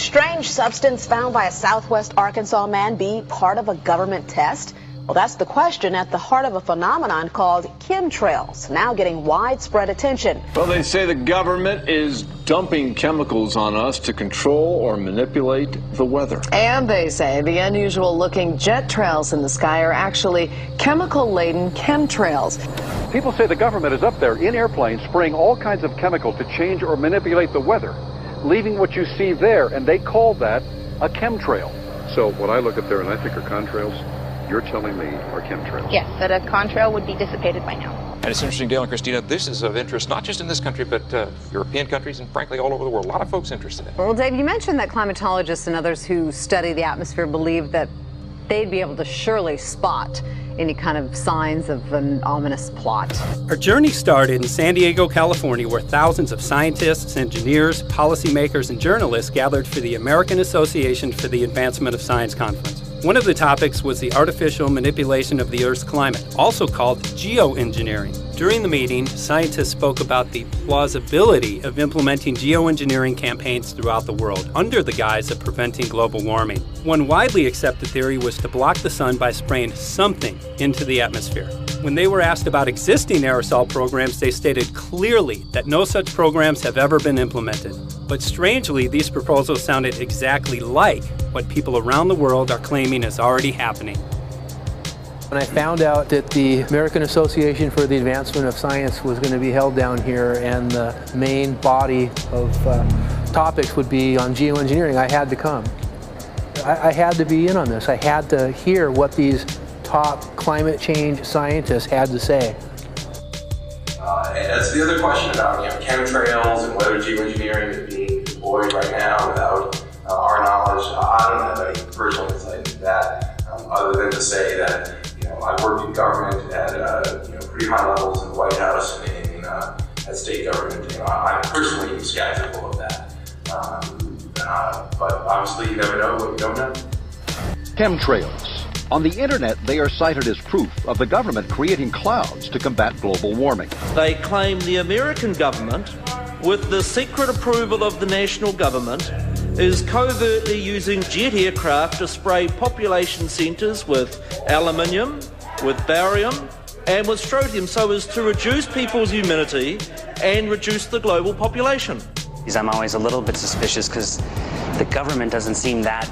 strange substance found by a Southwest Arkansas man be part of a government test? Well, that's the question at the heart of a phenomenon called chemtrails, now getting widespread attention. Well, they say the government is dumping chemicals on us to control or manipulate the weather. And they say the unusual-looking jet trails in the sky are actually chemical-laden chemtrails. People say the government is up there in airplanes spraying all kinds of chemicals to change or manipulate the weather, leaving what you see there, and they call that a chemtrail. So what I look at there and I think are contrails, you're telling me are chemtrails? Yes, that a contrail would be dissipated by now. And it's interesting, Dale and Christina, this is of interest not just in this country, but European countries and frankly all over the world. A lot of folks interested in it. Well, Dave, you mentioned that climatologists and others who study the atmosphere believe that they'd be able to surely spot any kind of signs of an ominous plot. Our journey started in San Diego, California, where thousands of scientists, engineers, policymakers, and journalists gathered for the American Association for the Advancement of Science Conference. One of the topics was the artificial manipulation of the Earth's climate, also called geoengineering. During the meeting, scientists spoke about the plausibility of implementing geoengineering campaigns throughout the world under the guise of preventing global warming. One widely accepted theory was to block the sun by spraying something into the atmosphere. When they were asked about existing aerosol programs, they stated clearly that no such programs have ever been implemented. But strangely, these proposals sounded exactly like what people around the world are claiming is already happening. When I found out that the American Association for the Advancement of Science was going to be held down here and the main body of topics would be on geoengineering, I had to come. I had to be in on this. I had to hear what these top climate change scientists had to say. And that's the other question about chemtrails and whether geoengineering is being deployed right now without our knowledge. I don't have any personal insight into that, other than to say that I've worked in government at pretty high levels in the White House and in at state government. I'm personally skeptical of that. But obviously, you never know what you don't know. Chemtrails. On the internet, they are cited as proof of the government creating clouds to combat global warming. They claim the American government, with the secret approval of the national government, is covertly using jet aircraft to spray population centres with aluminium, with barium, and with strontium so as to reduce people's humidity and reduce the global population. I'm always a little bit suspicious because the government doesn't seem that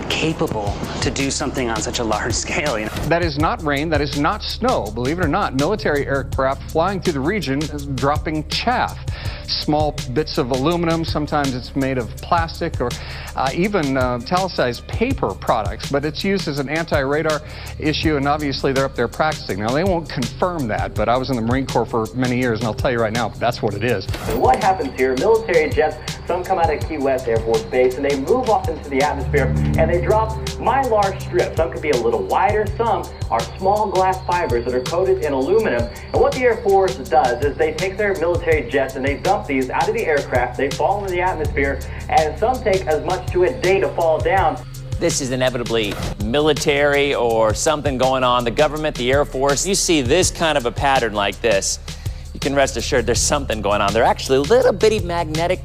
capable to do something on such a large scale. That is not rain, that is not snow. Believe it or not, military aircraft flying through the region is dropping chaff. Small bits of aluminum, sometimes it's made of plastic or even italicized paper products, but it's used as an anti-radar issue, and obviously they're up there practicing. Now, they won't confirm that, but I was in the Marine Corps for many years, and I'll tell you right now, that's what it is. And what happens here, military jets, some come out of Key West Air Force Base, and they move off into the atmosphere, and they drop mylar strips. Some could be a little wider, some are small glass fibers that are coated in aluminum. And what the Air Force does is they take their military jets and they dump these out of the aircraft, they fall into the atmosphere, and some take as much to a day to fall down. This is inevitably military or something going on. The government, the Air Force, you see this kind of a pattern like this, you can rest assured there's something going on. They're actually little bitty magnetic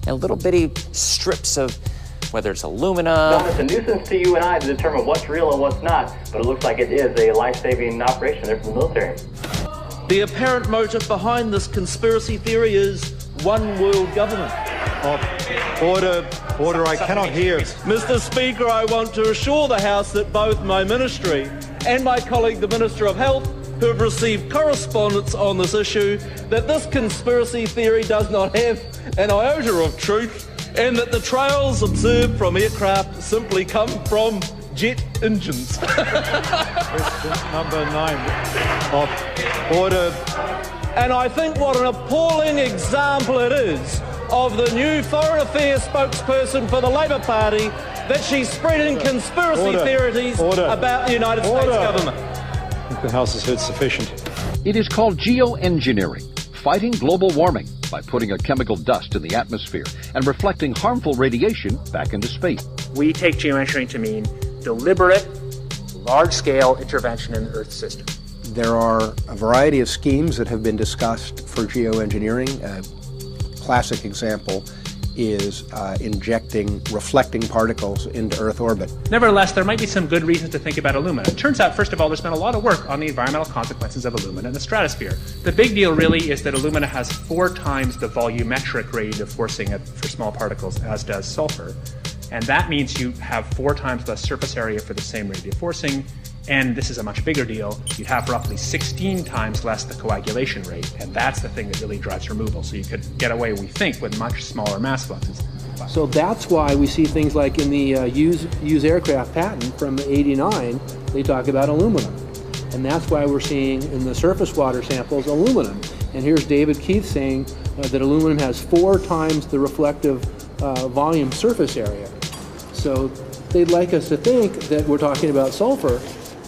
and little bitty strips of, whether it's aluminum. No, it's a nuisance to you and I to determine what's real and what's not, but it looks like it is a life-saving operation there from the military. The apparent motive behind this conspiracy theory is one world government. Order, I cannot hear. Mr. Speaker, I want to assure the House that both my ministry and my colleague, the Minister of Health, who have received correspondence on this issue, that this conspiracy theory does not have an iota of truth, and that the trails observed from aircraft simply come from jet engines. Question number 9. Order. And I think what an appalling example it is of the new Foreign Affairs spokesperson for the Labour Party that she's spreading conspiracy theories about the United States government. I think the House has heard sufficient. It is called geoengineering, fighting global warming by putting a chemical dust in the atmosphere and reflecting harmful radiation back into space. We take geoengineering to mean deliberate, large-scale intervention in the Earth system. There are a variety of schemes that have been discussed for geoengineering. A classic example is injecting reflecting particles into Earth orbit. Nevertheless, there might be some good reasons to think about alumina. It turns out, first of all, there's been a lot of work on the environmental consequences of alumina in the stratosphere. The big deal really is that alumina has 4 times the volumetric rate of forcing for small particles as does sulfur. And that means you have 4 times less surface area for the same rate of forcing. And this is a much bigger deal. You'd have roughly 16 times less the coagulation rate. And that's the thing that really drives removal. So you could get away, we think, with much smaller mass fluxes. So that's why we see things like in the use aircraft patent from '89, they talk about aluminum. And that's why we're seeing in the surface water samples aluminum. And here's David Keith saying that aluminum has 4 times the reflective volume surface area. So they'd like us to think that we're talking about sulfur,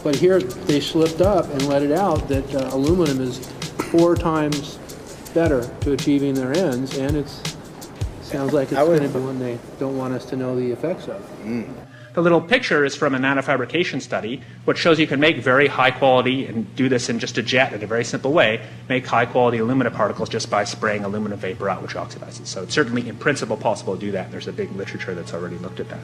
but here they slipped up and let it out that aluminum is 4 times better to achieving their ends, and it sounds like it's going to be one they don't want us to know the effects of. The little picture is from a nanofabrication study, which shows you can make very high quality, and do this in just a jet in a very simple way, make high quality alumina particles just by spraying aluminum vapor out, which oxidizes. So it's certainly in principle possible to do that. There's a big literature that's already looked at that.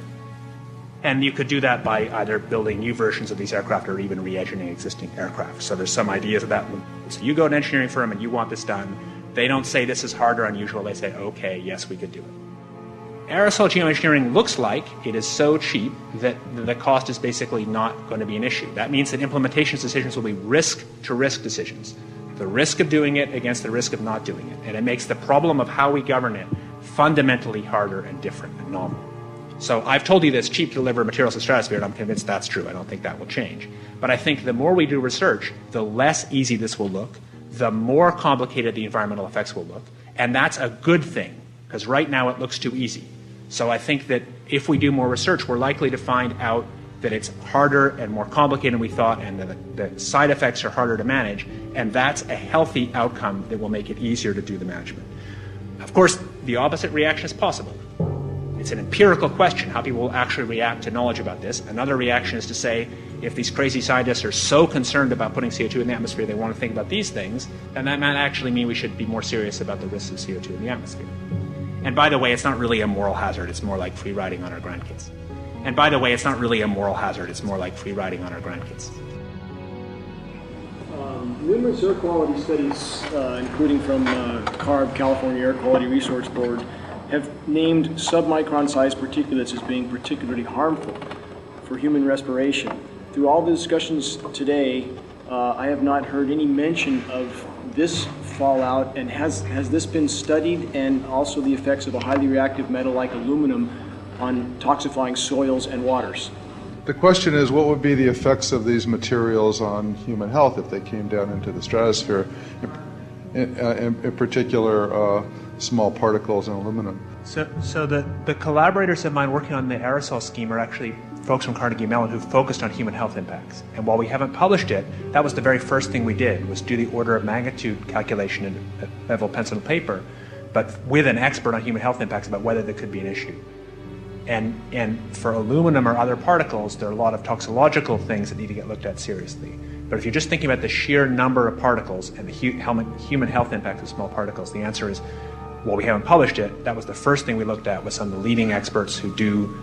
And you could do that by either building new versions of these aircraft or even re-engineering existing aircraft. So there's some ideas of that. So you go to an engineering firm and you want this done. They don't say this is hard or unusual. They say, okay, yes, we could do it. Aerosol geoengineering looks like it is so cheap that the cost is basically not going to be an issue. That means that implementation decisions will be risk-to-risk decisions. The risk of doing it against the risk of not doing it. And it makes the problem of how we govern it fundamentally harder and different and novel. So I've told you that it's cheap to deliver materials to the stratosphere, and I'm convinced that's true. I don't think that will change. But I think the more we do research, the less easy this will look, the more complicated the environmental effects will look. And that's a good thing, because right now it looks too easy. So I think that if we do more research, we're likely to find out that it's harder and more complicated than we thought, and that the side effects are harder to manage. And that's a healthy outcome that will make it easier to do the management. Of course, the opposite reaction is possible. It's an empirical question, how people will actually react to knowledge about this. Another reaction is to say, if these crazy scientists are so concerned about putting CO2 in the atmosphere, they want to think about these things, then that might actually mean we should be more serious about the risks of CO2 in the atmosphere. And by the way, it's not really a moral hazard, it's more like free riding on our grandkids. And by the way, it's not really a moral hazard, it's more like free riding on our grandkids. Numerous air quality studies, including from CARB, California Air Quality Resource Board, have named submicron-sized particulates as being particularly harmful for human respiration. Through all the discussions today, I have not heard any mention of this fallout, and has this been studied, and also the effects of a highly reactive metal like aluminum on toxifying soils and waters? The question is, what would be the effects of these materials on human health if they came down into the stratosphere, in particular small particles and aluminum? So the collaborators of mine working on the aerosol scheme are actually folks from Carnegie Mellon who focused on human health impacts. And while we haven't published it, that was the very first thing we did, was do the order of magnitude calculation in level pencil and paper, but with an expert on human health impacts about whether there could be an issue. And for aluminum or other particles, there are a lot of toxicological things that need to get looked at seriously. But if you're just thinking about the sheer number of particles and the human health impact of small particles, the answer is, well, we haven't published it. That was the first thing we looked at with some of the leading experts who do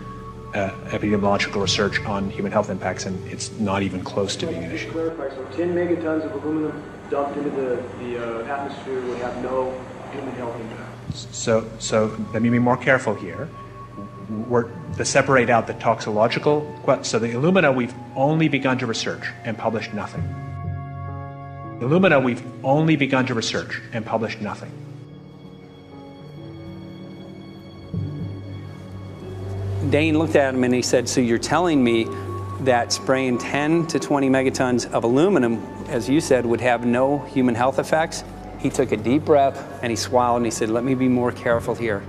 epidemiological research on human health impacts, and it's not even close to being an issue. To clarify, so 10 megatons of aluminum dumped into the atmosphere would have no human health impact. So let me be more careful here. We're to separate out the toxicological. So the alumina, we've only begun to research and published nothing. Alumina, we've only begun to research and published nothing. Dane looked at him and he said, so you're telling me that spraying 10 to 20 megatons of aluminum, as you said, would have no human health effects? He took a deep breath and he swallowed and he said, let me be more careful here.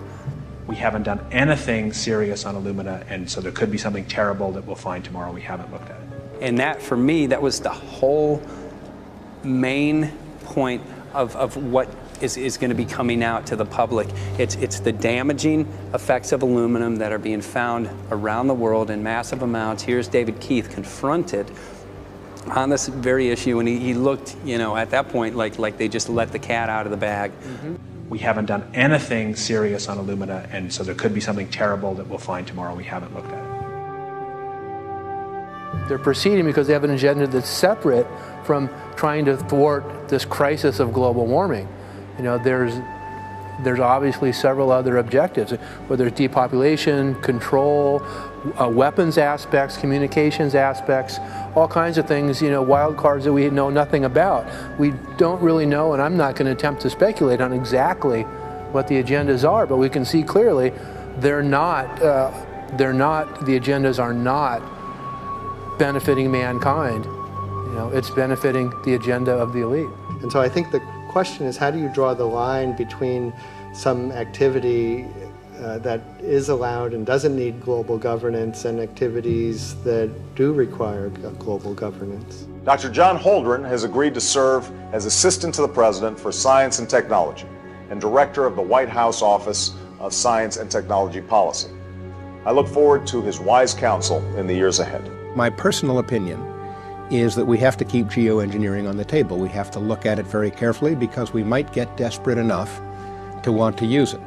We haven't done anything serious on alumina, and so there could be something terrible that we'll find tomorrow. We haven't looked at it. And that, for me, that was the whole main point of what is going to be coming out to the public. It's the damaging effects of aluminum that are being found around the world in massive amounts. Here's David Keith confronted on this very issue, and he looked, you know, at that point like they just let the cat out of the bag. Mm-hmm. we haven't done anything serious on Illumina, and so there could be something terrible that we'll find tomorrow. We haven't looked at it. They're proceeding because they have an agenda that's separate from trying to thwart this crisis of global warming. You know, there's obviously several other objectives, whether it's depopulation, control, weapons aspects, communications aspects, all kinds of things, you know, wild cards that we know nothing about. We don't really know, and I'm not going to attempt to speculate on exactly what the agendas are, but we can see clearly the agendas are not benefiting mankind. You know, it's benefiting the agenda of the elite. And so I think the question is, how do you draw the line between some activity that is allowed and doesn't need global governance and activities that do require global governance? Dr. John Holdren has agreed to serve as Assistant to the President for Science and Technology and Director of the White House Office of Science and Technology Policy. I look forward to his wise counsel in the years ahead. My personal opinion is that we have to keep geoengineering on the table. We have to look at it very carefully because we might get desperate enough to want to use it.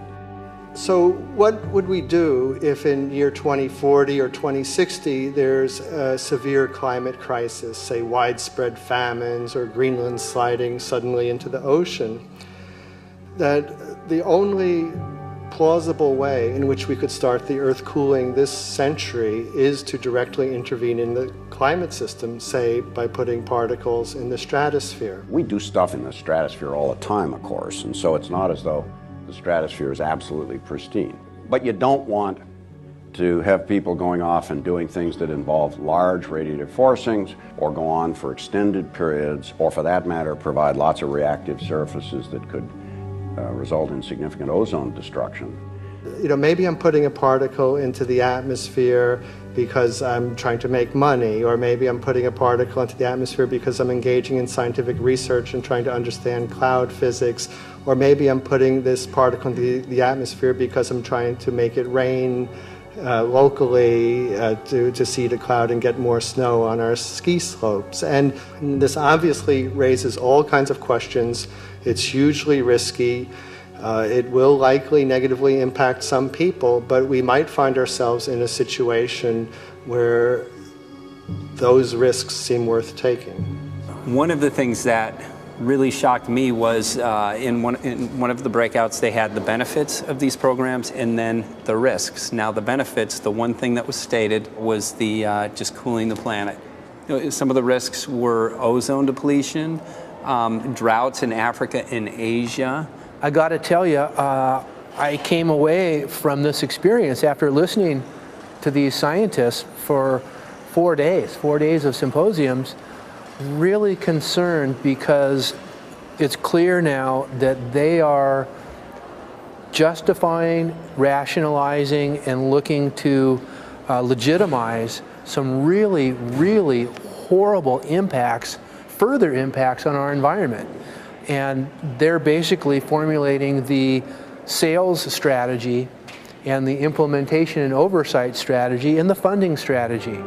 So what would we do if in year 2040 or 2060 there's a severe climate crisis, say widespread famines or Greenland sliding suddenly into the ocean? That the only plausible way in which we could start the Earth cooling this century is to directly intervene in the climate system, say by putting particles in the stratosphere. We do stuff in the stratosphere all the time, of course, and so it's not as though the stratosphere is absolutely pristine. But you don't want to have people going off and doing things that involve large radiative forcings or go on for extended periods, or for that matter provide lots of reactive surfaces that could result in significant ozone destruction. You know, maybe I'm putting a particle into the atmosphere because I'm trying to make money, or maybe I'm putting a particle into the atmosphere because I'm engaging in scientific research and trying to understand cloud physics, or maybe I'm putting this particle into the atmosphere because I'm trying to make it rain locally to seed a cloud and get more snow on our ski slopes. And this obviously raises all kinds of questions. It's hugely risky. It will likely negatively impact some people, but we might find ourselves in a situation where those risks seem worth taking. One of the things that really shocked me was in one of the breakouts they had the benefits of these programs and then the risks. Now the benefits, the one thing that was stated was the just cooling the planet. You know, some of the risks were ozone depletion, droughts in Africa and Asia. I got to tell you, I came away from this experience after listening to these scientists for 4 days of symposiums, really concerned, because it's clear now that they are justifying, rationalizing, and looking to legitimize some really, really horrible impacts, further impacts on our environment. And they're basically formulating the sales strategy and the implementation and oversight strategy and the funding strategy.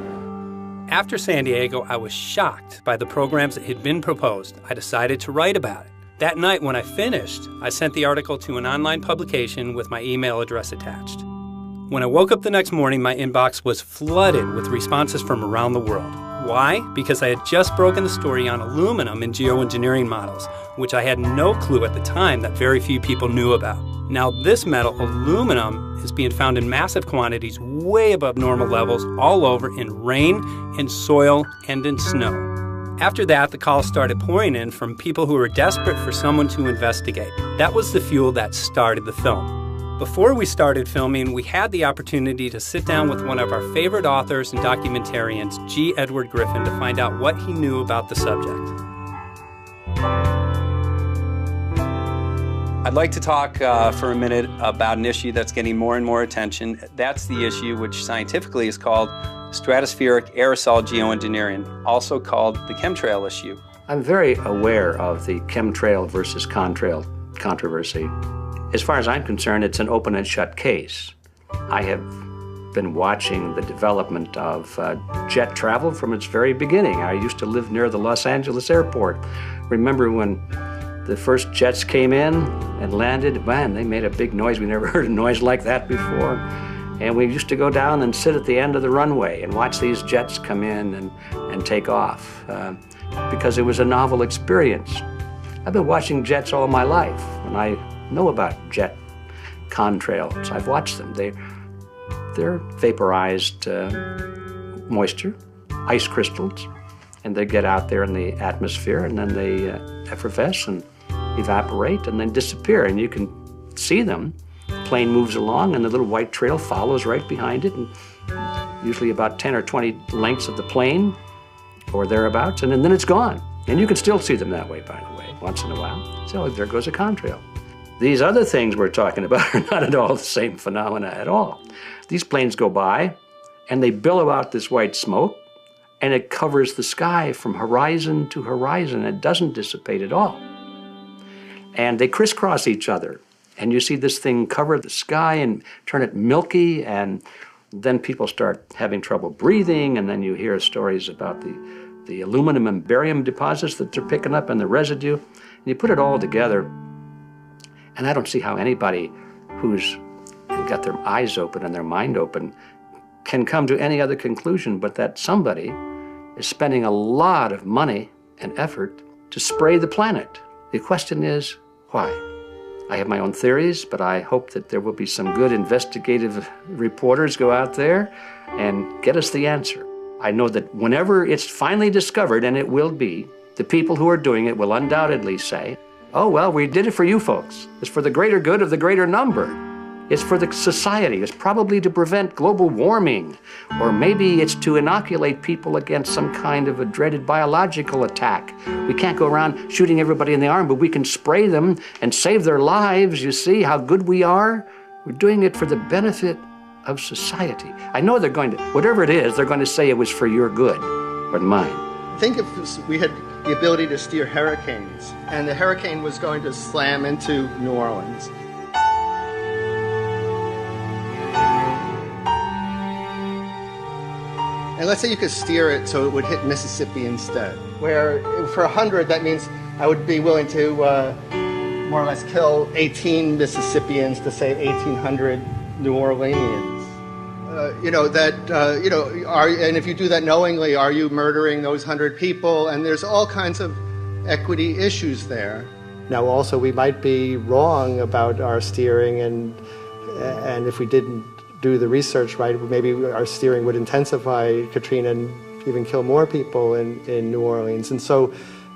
After San Diego, I was shocked by the programs that had been proposed. I decided to write about it. That night when I finished, I sent the article to an online publication with my email address attached. When I woke up the next morning, my inbox was flooded with responses from around the world. Why? Because I had just broken the story on aluminum in geoengineering models, which I had no clue at the time that very few people knew about. Now this metal, aluminum, is being found in massive quantities way above normal levels all over in rain, in soil, and in snow. After that, the calls started pouring in from people who were desperate for someone to investigate. That was the fuel that started the film. Before we started filming, we had the opportunity to sit down with one of our favorite authors and documentarians, G. Edward Griffin, to find out what he knew about the subject. I'd like to talk for a minute about an issue that's getting more and more attention. That's the issue which scientifically is called stratospheric aerosol geoengineering, also called the chemtrail issue. I'm very aware of the chemtrail versus contrail controversy. As far as I'm concerned, it's an open and shut case. I have been watching the development of jet travel from its very beginning. I used to live near the Los Angeles airport. Remember when The first jets came in and landed. Man, they made a big noise. We never heard a noise like that before. And we used to go down and sit at the end of the runway and watch these jets come in and take off because it was a novel experience. I've been watching jets all my life, and I know about jet contrails. I've watched them. They're vaporized moisture, ice crystals, and they get out there in the atmosphere, and then they effervesce and evaporate and then disappear, and you can see them. The plane moves along, and the little white trail follows right behind it, and usually about 10 or 20 lengths of the plane or thereabouts, and then it's gone. And you can still see them that way, by the way, once in a while. So there goes a contrail. These other things we're talking about are not at all the same phenomena at all. These planes go by, and they billow out this white smoke, and it covers the sky from horizon to horizon. It doesn't dissipate at all. And they crisscross each other. And you see this thing cover the sky and turn it milky, and then people start having trouble breathing, and then you hear stories about the aluminum and barium deposits that they're picking up and the residue. And you put it all together, and I don't see how anybody who's got their eyes open and their mind open can come to any other conclusion but that somebody is spending a lot of money and effort to spray the planet. The question is, why? I have my own theories, but I hope that there will be some good investigative reporters go out there and get us the answer. I know that whenever it's finally discovered, and it will be, the people who are doing it will undoubtedly say, oh, well, we did it for you folks. It's for the greater good of the greater number. It's for the society. It's probably to prevent global warming, or maybe it's to inoculate people against some kind of a dreaded biological attack. We can't go around shooting everybody in the arm, but we can spray them and save their lives. You see how good we are? We're doing it for the benefit of society. I know they're going to, whatever it is, they're going to say it was for your good or mine. Think if we had the ability to steer hurricanes, and the hurricane was going to slam into New Orleans. And let's say you could steer it so it would hit Mississippi instead, where for 100, that means I would be willing to more or less kill 18 Mississippians to save 1,800 New Orleanians. And if you do that knowingly, are you murdering those 100 people? And there's all kinds of equity issues there. Now, also, we might be wrong about our steering, and if we didn't do the research right, maybe our steering would intensify Katrina and even kill more people in New Orleans. And so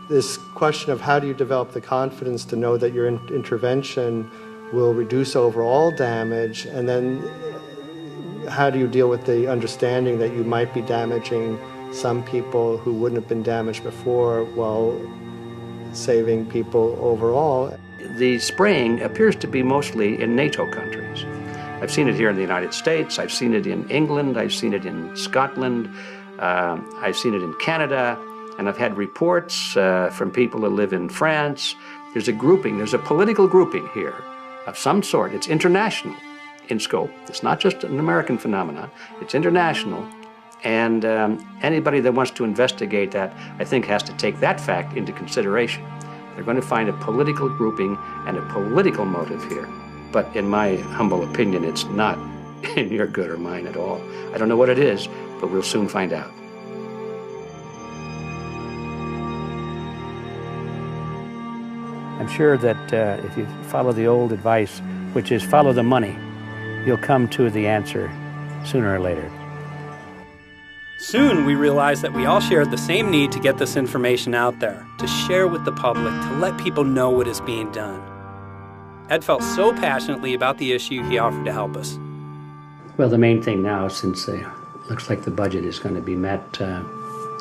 this question of how do you develop the confidence to know that your intervention will reduce overall damage, and then how do you deal with the understanding that you might be damaging some people who wouldn't have been damaged before while saving people overall? The spraying appears to be mostly in NATO countries. I've seen it here in the United States, I've seen it in England, I've seen it in Scotland, I've seen it in Canada, and I've had reports from people who live in France. There's a grouping, there's a political grouping here of some sort. It's international in scope. It's not just an American phenomenon, it's international. And anybody that wants to investigate that, I think, has to take that fact into consideration. They're going to find a political grouping and a political motive here. But in my humble opinion, it's not in your good or mine at all. I don't know what it is, but we'll soon find out. I'm sure that if you follow the old advice, which is follow the money, you'll come to the answer sooner or later. Soon we realized that we all shared the same need to get this information out there, to share with the public, to let people know what is being done. Ed felt so passionately about the issue, he offered to help us. Well, the main thing now, since it looks like the budget is going to be met,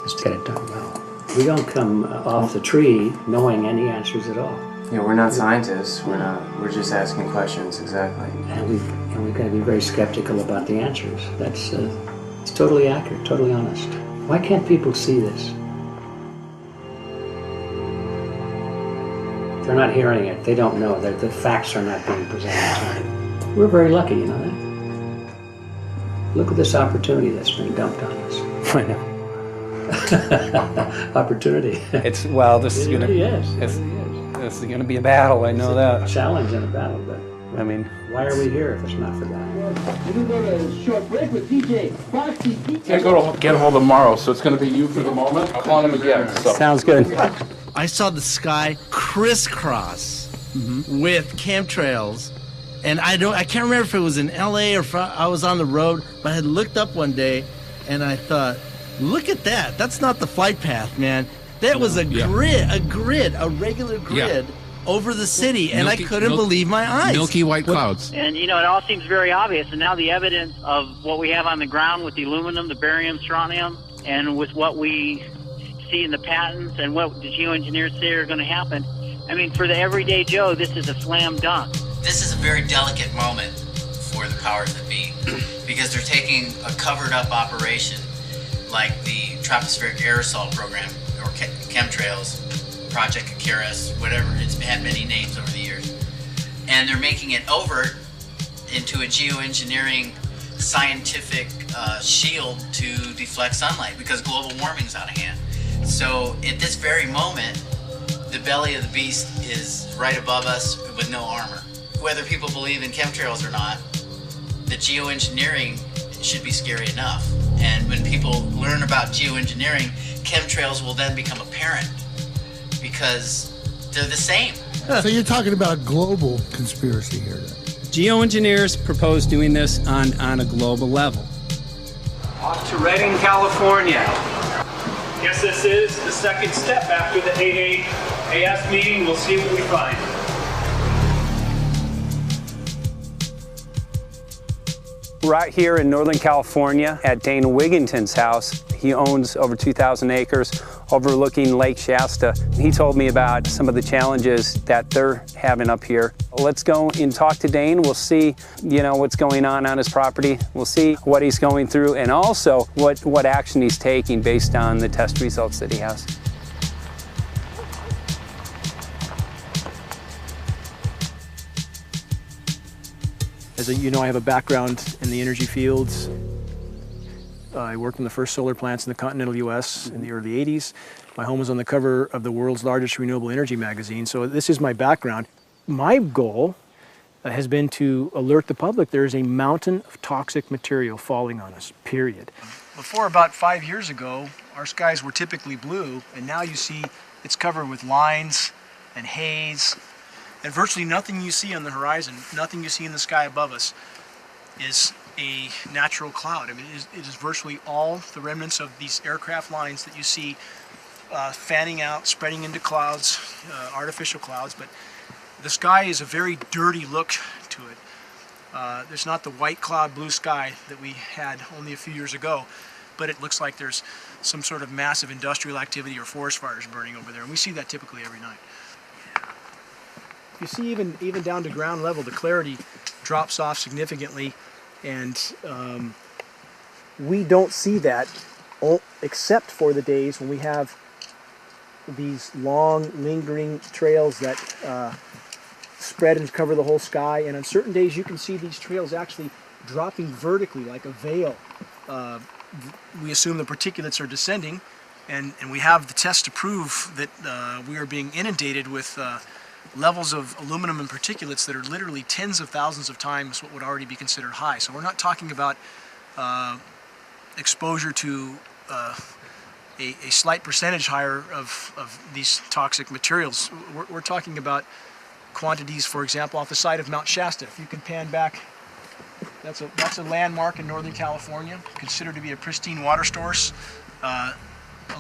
is to get it done well. We don't come off the tree knowing any answers at all. Yeah, we're not scientists. We're just asking questions, exactly. And we've got to be very skeptical about the answers. That's it's totally accurate, totally honest. Why can't people see this? They're not hearing it. They don't know that the facts are not being presented to them. We're very lucky, you know that? Look at this opportunity that's being dumped on us. I know. Opportunity. It's, well, this is going to... Yes. This is going to be a battle, I know that. A challenge and a battle, but I mean, why are we here if it's not for that? We're going to go to a short break with DJ Foxy. Can't go to get a hold of Morrow, so it's going to be you for the moment. I'll call him again. So. Sounds good. I saw the sky crisscross with chemtrails, and I can't remember if it was in LA or if I was on the road, but I had looked up one day and I thought, look at that. That's not the flight path, man. That was a grid, a regular grid over the city, and I couldn't believe my eyes. Milky white clouds. And, you know, it all seems very obvious, and now the evidence of what we have on the ground with the aluminum, the barium, strontium, and with what we see in the patents and what the geoengineers say are going to happen, I mean, for the everyday Joe, this is a slam dunk. This is a very delicate moment for the powers that be, because they're taking a covered-up operation like the tropospheric aerosol program, or chemtrails, Project Icarus, whatever, it's had many names over the years, and they're making it overt into a geoengineering scientific shield to deflect sunlight, because global warming's out of hand. So at this very moment, the belly of the beast is right above us with no armor. Whether people believe in chemtrails or not, the geoengineering should be scary enough. And when people learn about geoengineering, chemtrails will then become apparent, because they're the same. So you're talking about a global conspiracy here then? Geoengineers propose doing this on a global level. Off to Redding, California. Guess this is the second step after the AAAS meeting. We'll see what we find. Right here in Northern California at Dane Wigginton's house. He owns over 2,000 acres overlooking Lake Shasta. He told me about some of the challenges that they're having up here. Let's go and talk to Dane. We'll see, you know, what's going on his property. We'll see what he's going through, and also what action he's taking based on the test results that he has. As you know, I have a background in the energy fields. I worked in the first solar plants in the continental U.S. in the early 80s. My home was on the cover of the world's largest renewable energy magazine, so this is my background. My goal has been to alert the public there is a mountain of toxic material falling on us, period. Before about 5 years ago, our skies were typically blue, and now you see it's covered with lines and haze, and virtually nothing you see on the horizon, nothing you see in the sky above us is a natural cloud. I mean, it is virtually all the remnants of these aircraft lines that you see fanning out, spreading into clouds, artificial clouds, but the sky is a very dirty look to it. There's not the white cloud blue sky that we had only a few years ago, but it looks like there's some sort of massive industrial activity or forest fires burning over there, and we see that typically every night. You see even down to ground level, the clarity drops off significantly, and we don't see that except for the days when we have these long lingering trails that spread and cover the whole sky, and on certain days you can see these trails actually dropping vertically like a veil. We assume the particulates are descending, and we have the tests to prove that we are being inundated with levels of aluminum and particulates that are literally tens of thousands of times what would already be considered high. So we're not talking about exposure to a slight percentage higher of these toxic materials. We're talking about quantities, for example, off the side of Mount Shasta. If you can pan back, that's a landmark in Northern California, considered to be a pristine water source.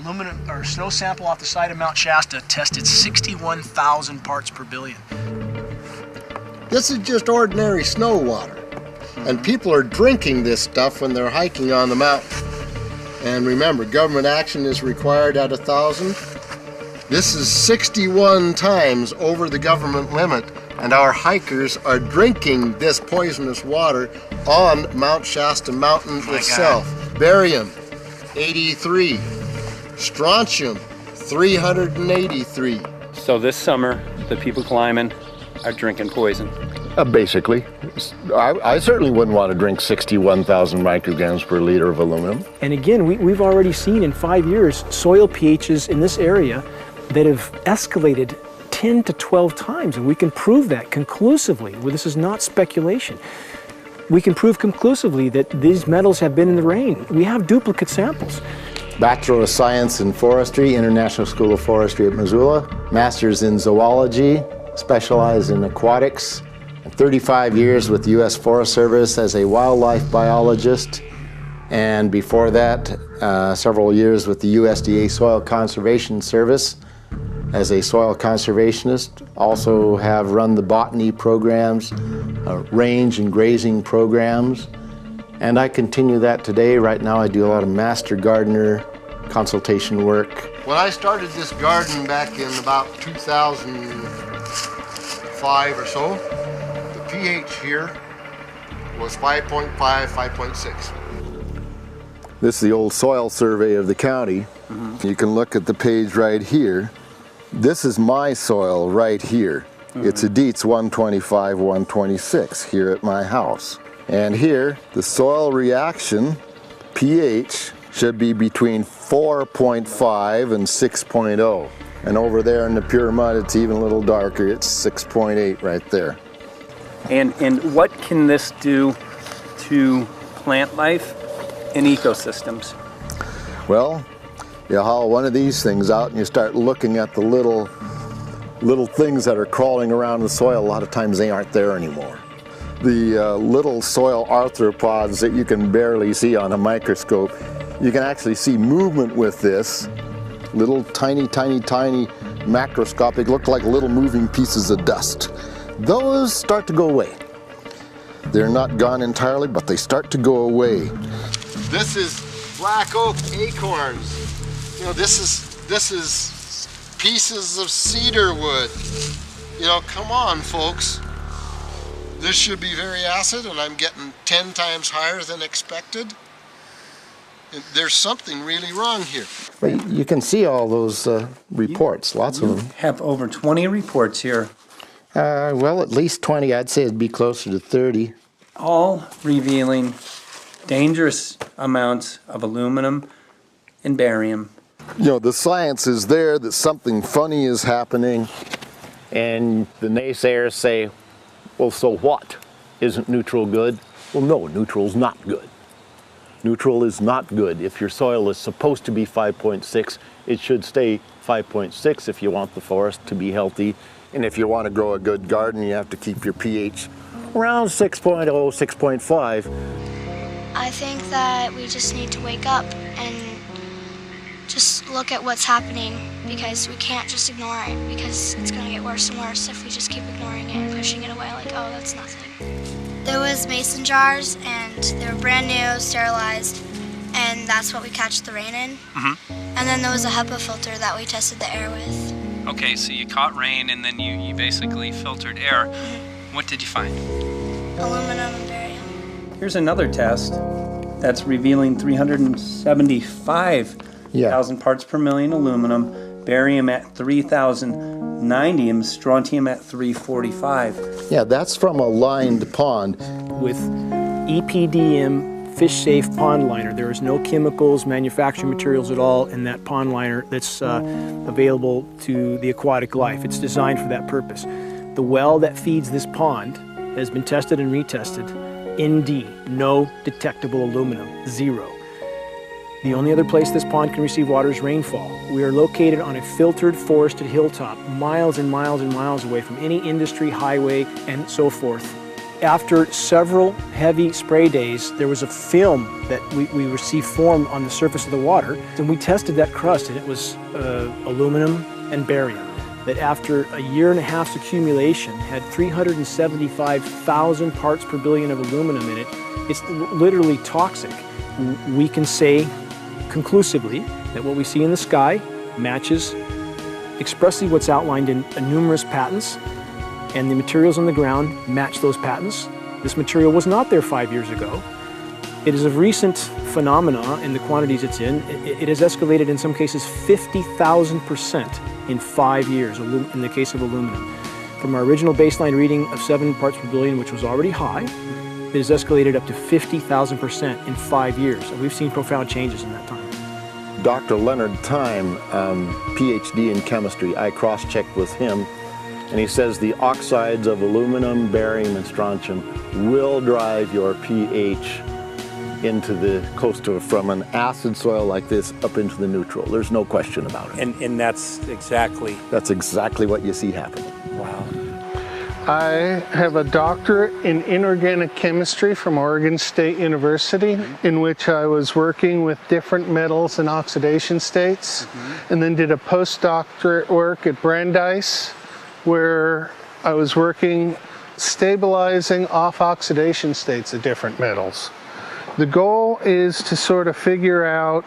Aluminum or snow sample off the side of Mount Shasta tested 61,000 parts per billion. This is just ordinary snow water, and people are drinking this stuff when they're hiking on the mountain. And remember, government action is required at 1,000. This is 61 times over the government limit, and our hikers are drinking this poisonous water on Mount Shasta Mountain itself. God. Barium, 83. Strontium, 383. So this summer, the people climbing are drinking poison. Basically. I certainly wouldn't want to drink 61,000 micrograms per liter of aluminum. And again, we've already seen in 5 years soil pHs in this area that have escalated 10 to 12 times, and we can prove that conclusively. Well, this is not speculation. We can prove conclusively that these metals have been in the rain. We have duplicate samples. Bachelor of Science in Forestry, International School of Forestry at Missoula. Master's in Zoology, specialized in aquatics. 35 years with the U.S. Forest Service as a wildlife biologist. And before that, several years with the USDA Soil Conservation Service as a soil conservationist. Also have run the botany programs, range and grazing programs. And I continue that today. Right now I do a lot of master gardener consultation work. When I started this garden back in about 2005 or so, the pH here was 5.5, 5.6. This is the old soil survey of the county. You can look at the page right here. This is my soil right here. It's a Dietz 125, 126 here at my house. And here, the soil reaction pH should be between 4.5 and 6.0. And over there in the pure mud, it's even a little darker. It's 6.8 right there. And what can this do to plant life and ecosystems? Well, you haul one of these things out and you start looking at the little things that are crawling around the soil. A lot of times they aren't there anymore. The little soil arthropods that you can barely see on a microscope, you can actually see movement with this. Little tiny macroscopic, look like little moving pieces of dust. Those start to go away. They're not gone entirely, but they start to go away. This is black oak acorns. You know, this is pieces of cedar wood. You know, come on, folks. This should be very acid, and I'm getting 10 times higher than expected. There's something really wrong here. But you can see all those reports, lots of them. You have over 20 reports here. Well, at least 20. I'd say it'd be closer to 30. All revealing dangerous amounts of aluminum and barium. You know, the science is there that something funny is happening. And the naysayers say, well, so what? Isn't neutral good? Well, no, neutral's not good. Neutral is not good. If your soil is supposed to be 5.6, it should stay 5.6 if you want the forest to be healthy. And if you want to grow a good garden, you have to keep your pH around 6.0, 6.5. I think that we just need to wake up and just look at what's happening, because we can't just ignore it, because it's going to get worse and worse if we just keep ignoring it and pushing it away like, oh, that's nothing. There was mason jars, and they were brand new, sterilized, and that's what we catch the rain in. And then there was a HEPA filter that we tested the air with. Okay, so you caught rain and then you basically filtered air. What did you find? Aluminum and barium. Here's another test that's revealing 375,000 parts per million aluminum, barium at 3,090, and strontium at 345. Yeah, that's from a lined pond. With EPDM fish-safe pond liner. There is no chemicals, manufacturing materials at all in that pond liner that's available to the aquatic life. It's designed for that purpose. The well that feeds this pond has been tested and retested. ND, no detectable aluminum, 0. The only other place this pond can receive water is rainfall. We are located on a filtered, forested hilltop, miles and miles and miles away from any industry, highway, and so forth. After several heavy spray days, there was a film that we received formed on the surface of the water, and we tested that crust, and it was aluminum and barium. That after a year and a half's accumulation had 375,000 parts per billion of aluminum in it. It's literally toxic. We can say conclusively that what we see in the sky matches expressly what's outlined in numerous patents, and the materials on the ground match those patents. This material was not there 5 years ago. It is a recent phenomena in the quantities it's in. It has escalated in some cases 50,000% in 5 years in the case of aluminum. From our original baseline reading of 7 parts per billion, which was already high, it has escalated up to 50,000% in 5 years. And we've seen profound changes in that time. Dr. Leonard Time, PhD in chemistry, I cross-checked with him And he says the oxides of aluminum, barium, and strontium will drive your pH into the coastal, from an acid soil like this up into the neutral. There's no question about it. And that's exactly what you see happening. Wow. I have a doctorate in inorganic chemistry from Oregon State University, in which I was working with different metals and oxidation states, and then did a postdoctorate work at Brandeis, where I was working stabilizing off oxidation states of different metals. The goal is to sort of figure out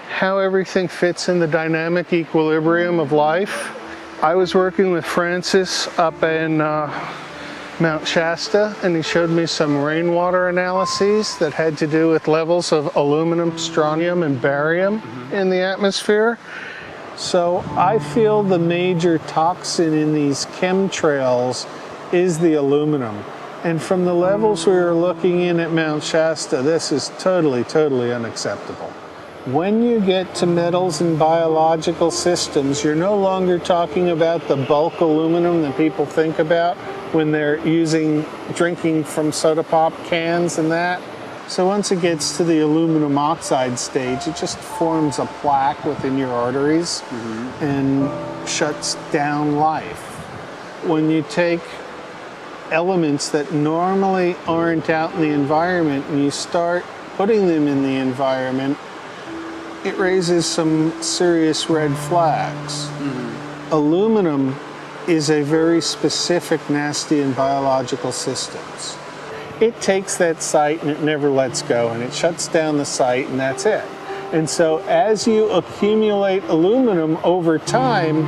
how everything fits in the dynamic equilibrium of life. I was working with Francis up in Mount Shasta, and he showed me some rainwater analyses that had to do with levels of aluminum, strontium, and barium in the atmosphere. So I feel the major toxin in these chemtrails is the aluminum. And from the levels we were looking in at Mount Shasta, this is totally, totally unacceptable. When you get to metals and biological systems, you're no longer talking about the bulk aluminum that people think about when they're drinking from soda pop cans and that. So once it gets to the aluminum oxide stage, it just forms a plaque within your arteries and shuts down life. When you take elements that normally aren't out in the environment and you start putting them in the environment, it raises some serious red flags. Aluminum is a very specific nasty in biological systems. It takes that site and it never lets go, and it shuts down the site, and that's it. And so as you accumulate aluminum over time,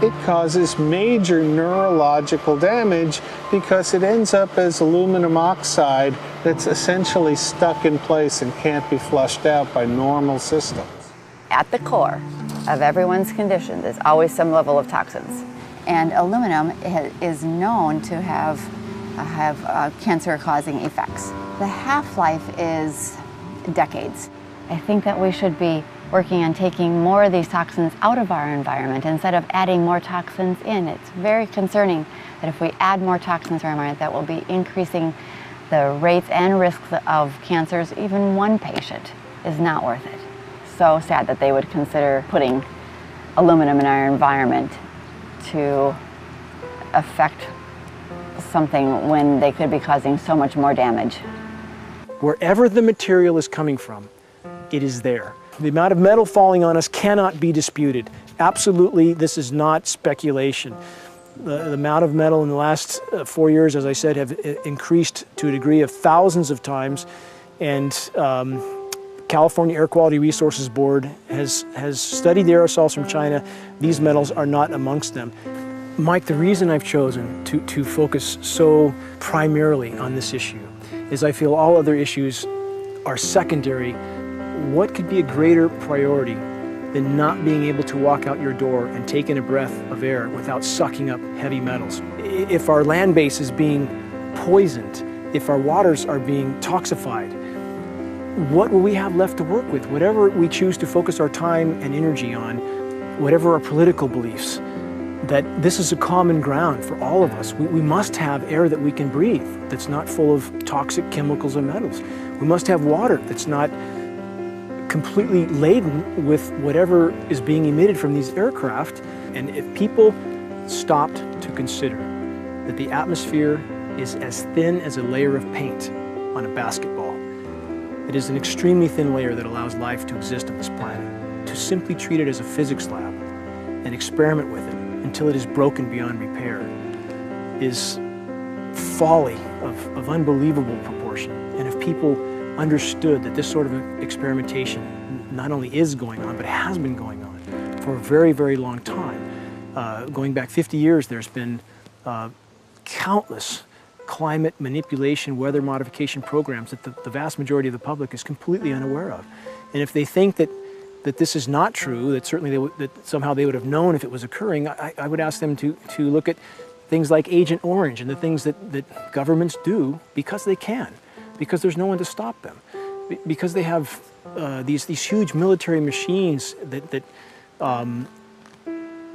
it causes major neurological damage because it ends up as aluminum oxide that's essentially stuck in place and can't be flushed out by normal systems. At the core of everyone's condition, there's always some level of toxins. And aluminum is known to have cancer-causing effects. The half-life is decades. I think that we should be working on taking more of these toxins out of our environment instead of adding more toxins in. It's very concerning that if we add more toxins to our environment, that will be increasing the rates and risks of cancers. Even one patient is not worth it. So sad that they would consider putting aluminum in our environment to affect something when they could be causing so much more damage. Wherever the material is coming from, it is there. The amount of metal falling on us cannot be disputed. Absolutely, this is not speculation. The amount of metal in the last 4 years, as I said, have increased to a degree of thousands of times, and California Air Quality Resources Board has studied the aerosols from China. These metals are not amongst them. Mike, the reason I've chosen to focus so primarily on this issue is I feel all other issues are secondary. What could be a greater priority than not being able to walk out your door and take in a breath of air without sucking up heavy metals? If our land base is being poisoned, if our waters are being toxified, what will we have left to work with? Whatever we choose to focus our time and energy on, whatever our political beliefs, that this is a common ground for all of us. We must have air that we can breathe, that's not full of toxic chemicals and metals. We must have water that's not completely laden with whatever is being emitted from these aircraft. And if people stopped to consider that the atmosphere is as thin as a layer of paint on a basketball, it is an extremely thin layer that allows life to exist on this planet, to simply treat it as a physics lab and experiment with it until it is broken beyond repair is folly of unbelievable proportion. And if people understood that this sort of experimentation not only is going on, but has been going on for a very, very long time. Going back 50 years, there's been countless climate manipulation, weather modification programs that the vast majority of the public is completely unaware of. And if they think that this is not true, that certainly that somehow they would have known if it was occurring, I would ask them to look at things like Agent Orange and the things that governments do because they can, because there's no one to stop them, because they have these huge military machines that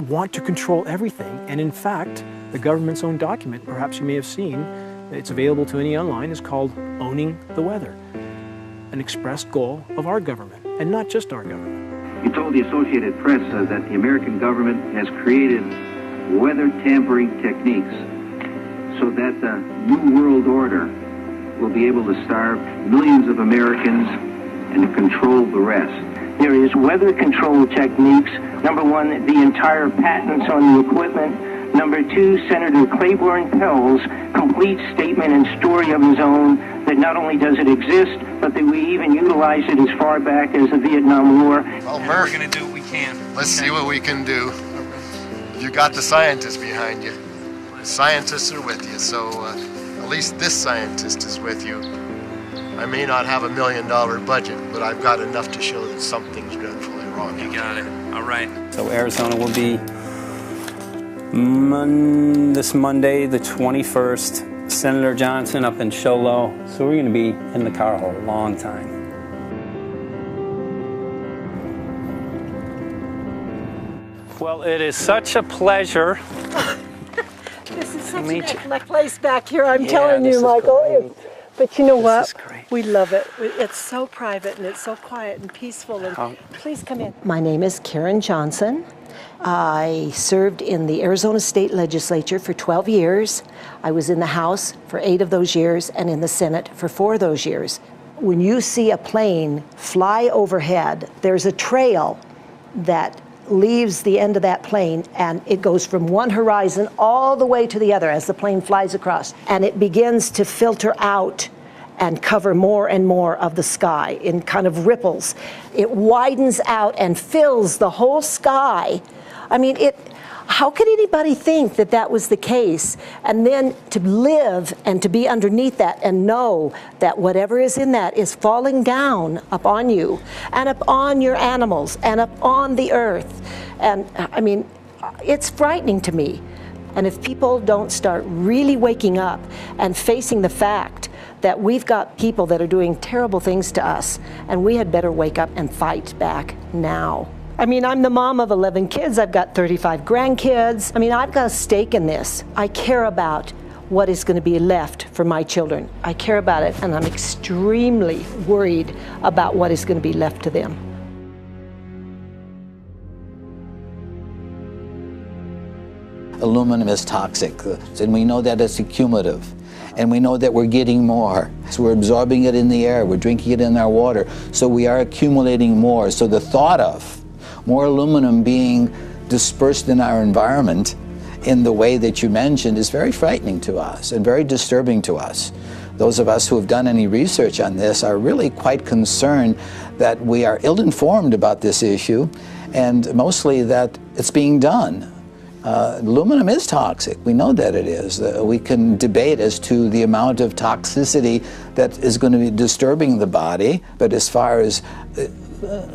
want to control everything. And in fact, the government's own document, perhaps you may have seen, it's available to any online, is called Owning the Weather, an expressed goal of our government, and not just our government. He told the Associated Press that the American government has created weather tampering techniques so that the New World Order will be able to starve millions of Americans and to control the rest. There is weather control techniques. Number one, the entire patents on the equipment. Number two, Senator Claiborne Pell's complete statement and story of his own that not only does it exist, but that we even utilize it as far back as the Vietnam War. Well, Murph, we're going to do what we can. Let's see what we can do. You got the scientists behind you. The scientists are with you, so at least this scientist is with you. I may not have $1 million budget, but I've got enough to show that something's dreadfully wrong. You got it. All right. So Arizona will be this Monday, the 21st. Senator Johnson up in Show Low. So we're going to be in the car a long time. Well, it is such a pleasure. This is such meet an excellent place back here, I'm Yeah, telling this you, is Michael. But you know what? This is great. We love it. It's so private and it's so quiet and peaceful. And please come in. My name is Karen Johnson. I served in the Arizona State Legislature for 12 years. I was in the House for 8 of those years and in the Senate for 4 of those years. When you see a plane fly overhead, there's a trail that leaves the end of that plane, and it goes from one horizon all the way to the other as the plane flies across, and it begins to filter out and cover more and more of the sky in kind of ripples. It widens out and fills the whole sky. I mean, how could anybody think that that was the case? And then to live and to be underneath that and know that whatever is in that is falling down upon you and upon your animals and upon the earth. And I mean, it's frightening to me. And if people don't start really waking up and facing the fact that we've got people that are doing terrible things to us, and we had better wake up and fight back now. I mean, I'm the mom of 11 kids. I've got 35 grandkids. I mean, I've got a stake in this. I care about what is going to be left for my children. I care about it, and I'm extremely worried about what is going to be left to them. Aluminum is toxic, and we know that it's accumulative. And we know that we're getting more. So we're absorbing it in the air, we're drinking it in our water, so we are accumulating more. So the thought of more aluminum being dispersed in our environment in the way that you mentioned is very frightening to us and very disturbing to us. Those of us who have done any research on this are really quite concerned that we are ill-informed about this issue, and mostly that it's being done. Aluminum is toxic. We know that it is. We can debate as to the amount of toxicity that is going to be disturbing the body, but as far as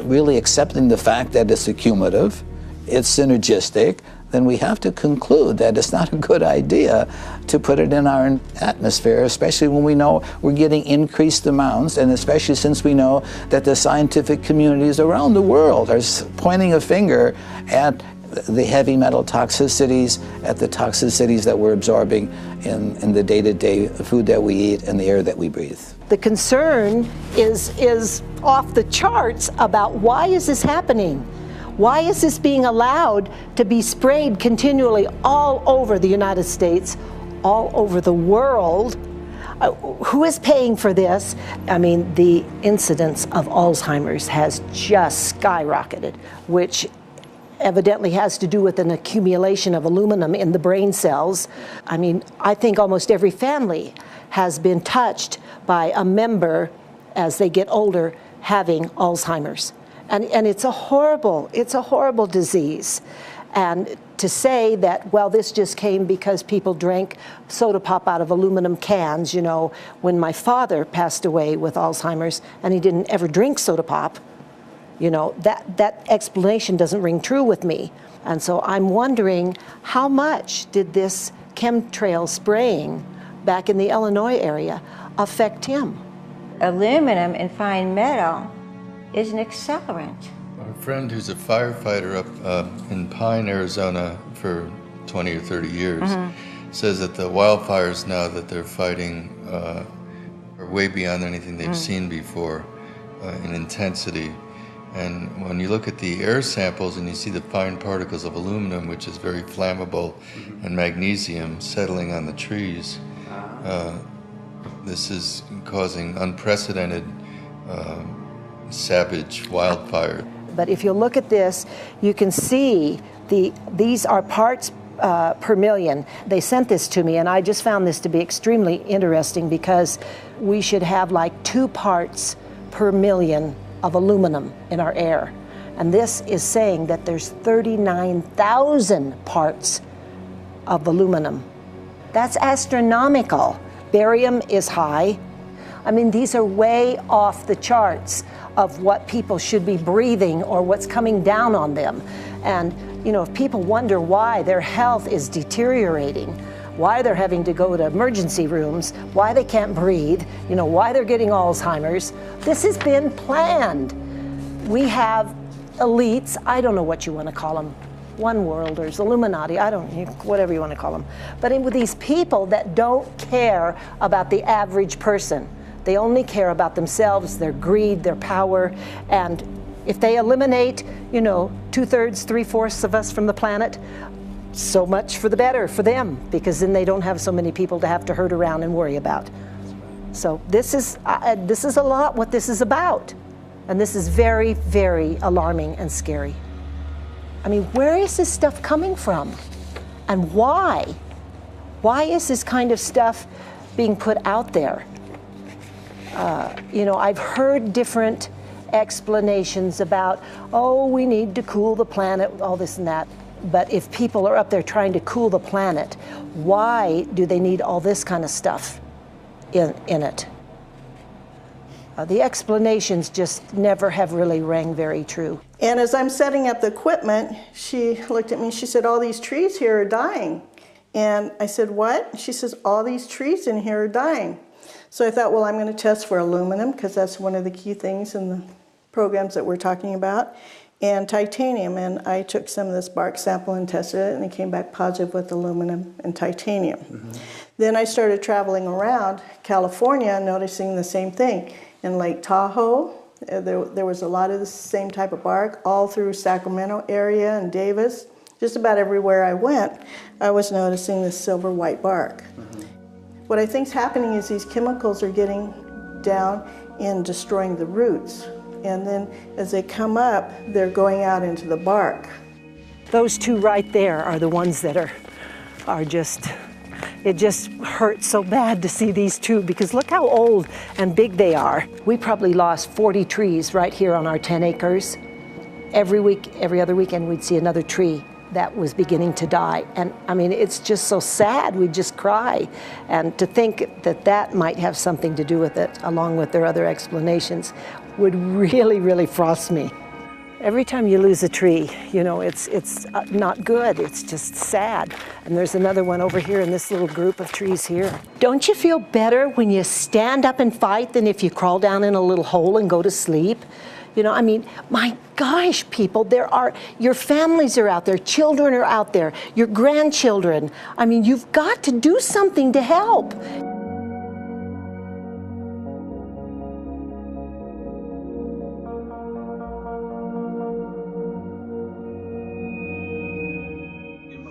really accepting the fact that it's accumulative, it's synergistic, then we have to conclude that it's not a good idea to put it in our atmosphere, especially when we know we're getting increased amounts, and especially since we know that the scientific communities around the world are pointing a finger at the heavy metal toxicities, at the toxicities that we're absorbing in the day-to-day food that we eat and the air that we breathe. The concern is off the charts about why is this happening? Why is this being allowed to be sprayed continually all over the United States, all over the world? Who is paying for this? I mean, the incidence of Alzheimer's has just skyrocketed, which evidently has to do with an accumulation of aluminum in the brain cells. I mean, I think almost every family has been touched by a member as they get older having Alzheimer's. And it's a horrible disease. And to say that, well, this just came because people drank soda pop out of aluminum cans, you know, when my father passed away with Alzheimer's and he didn't ever drink soda pop, you know, that explanation doesn't ring true with me. And so I'm wondering, how much did this chemtrail spraying back in the Illinois area affect him? Aluminum and fine metal is an accelerant. friend who's a firefighter up in Pine, Arizona for 20 or 30 years says that the wildfires now that they're fighting are way beyond anything they've seen before in intensity. And when you look at the air samples and you see the fine particles of aluminum, which is very flammable, and magnesium settling on the trees, this is causing unprecedented savage wildfire. But if you look at this, you can see these are parts per million. They sent this to me, and I just found this to be extremely interesting because we should have like 2 parts per million of aluminum in our air. And this is saying that there's 39,000 parts of aluminum. That's astronomical. Barium is high. I mean, these are way off the charts of what people should be breathing or what's coming down on them. And, you know, if people wonder why their health is deteriorating, why they're having to go to emergency rooms, why they can't breathe, you know, why they're getting Alzheimer's, this has been planned. We have elites, I don't know what you want to call them, one worlders, Illuminati, I don't know, whatever you want to call them. But with these people that don't care about the average person. They only care about themselves, their greed, their power, and if they eliminate, you know, 2/3, 3/4 of us from the planet, so much for the better for them, because then they don't have so many people to have to herd around and worry about. So this is a lot what this is about, and this is very, very alarming and scary. I mean, where is this stuff coming from, and why? Why is this kind of stuff being put out there? You know, I've heard different explanations about, oh, we need to cool the planet, all this and that. But if people are up there trying to cool the planet, why do they need all this kind of stuff in it? The explanations just never have really rang very true. And as I'm setting up the equipment, she looked at me, she said, all these trees here are dying. And I said, what? She says, all these trees in here are dying. So I thought, well, I'm going to test for aluminum, because that's one of the key things in the programs that we're talking about, and titanium. And I took some of this bark sample and tested it, and it came back positive with aluminum and titanium. Then I started traveling around California, noticing the same thing. In Lake Tahoe, there was a lot of the same type of bark, all through Sacramento area and Davis. Just about everywhere I went, I was noticing this silver white bark. What I think is happening is these chemicals are getting down and destroying the roots. And then as they come up, they're going out into the bark. Those 2 right there are the ones that are just, it just hurts so bad to see these 2, because look how old and big they are. We probably lost 40 trees right here on our 10 acres. Every week, every other weekend, we'd see another tree that was beginning to die. And I mean, it's just so sad, we just cry. And to think that that might have something to do with it, along with their other explanations, would really, really frost me. Every time you lose a tree, you know, it's not good, it's just sad. And there's another one over here in this little group of trees here. Don't you feel better when you stand up and fight than if you crawl down in a little hole and go to sleep? You know, I mean, my gosh, people, your families are out there, children are out there, your grandchildren. I mean, you've got to do something to help.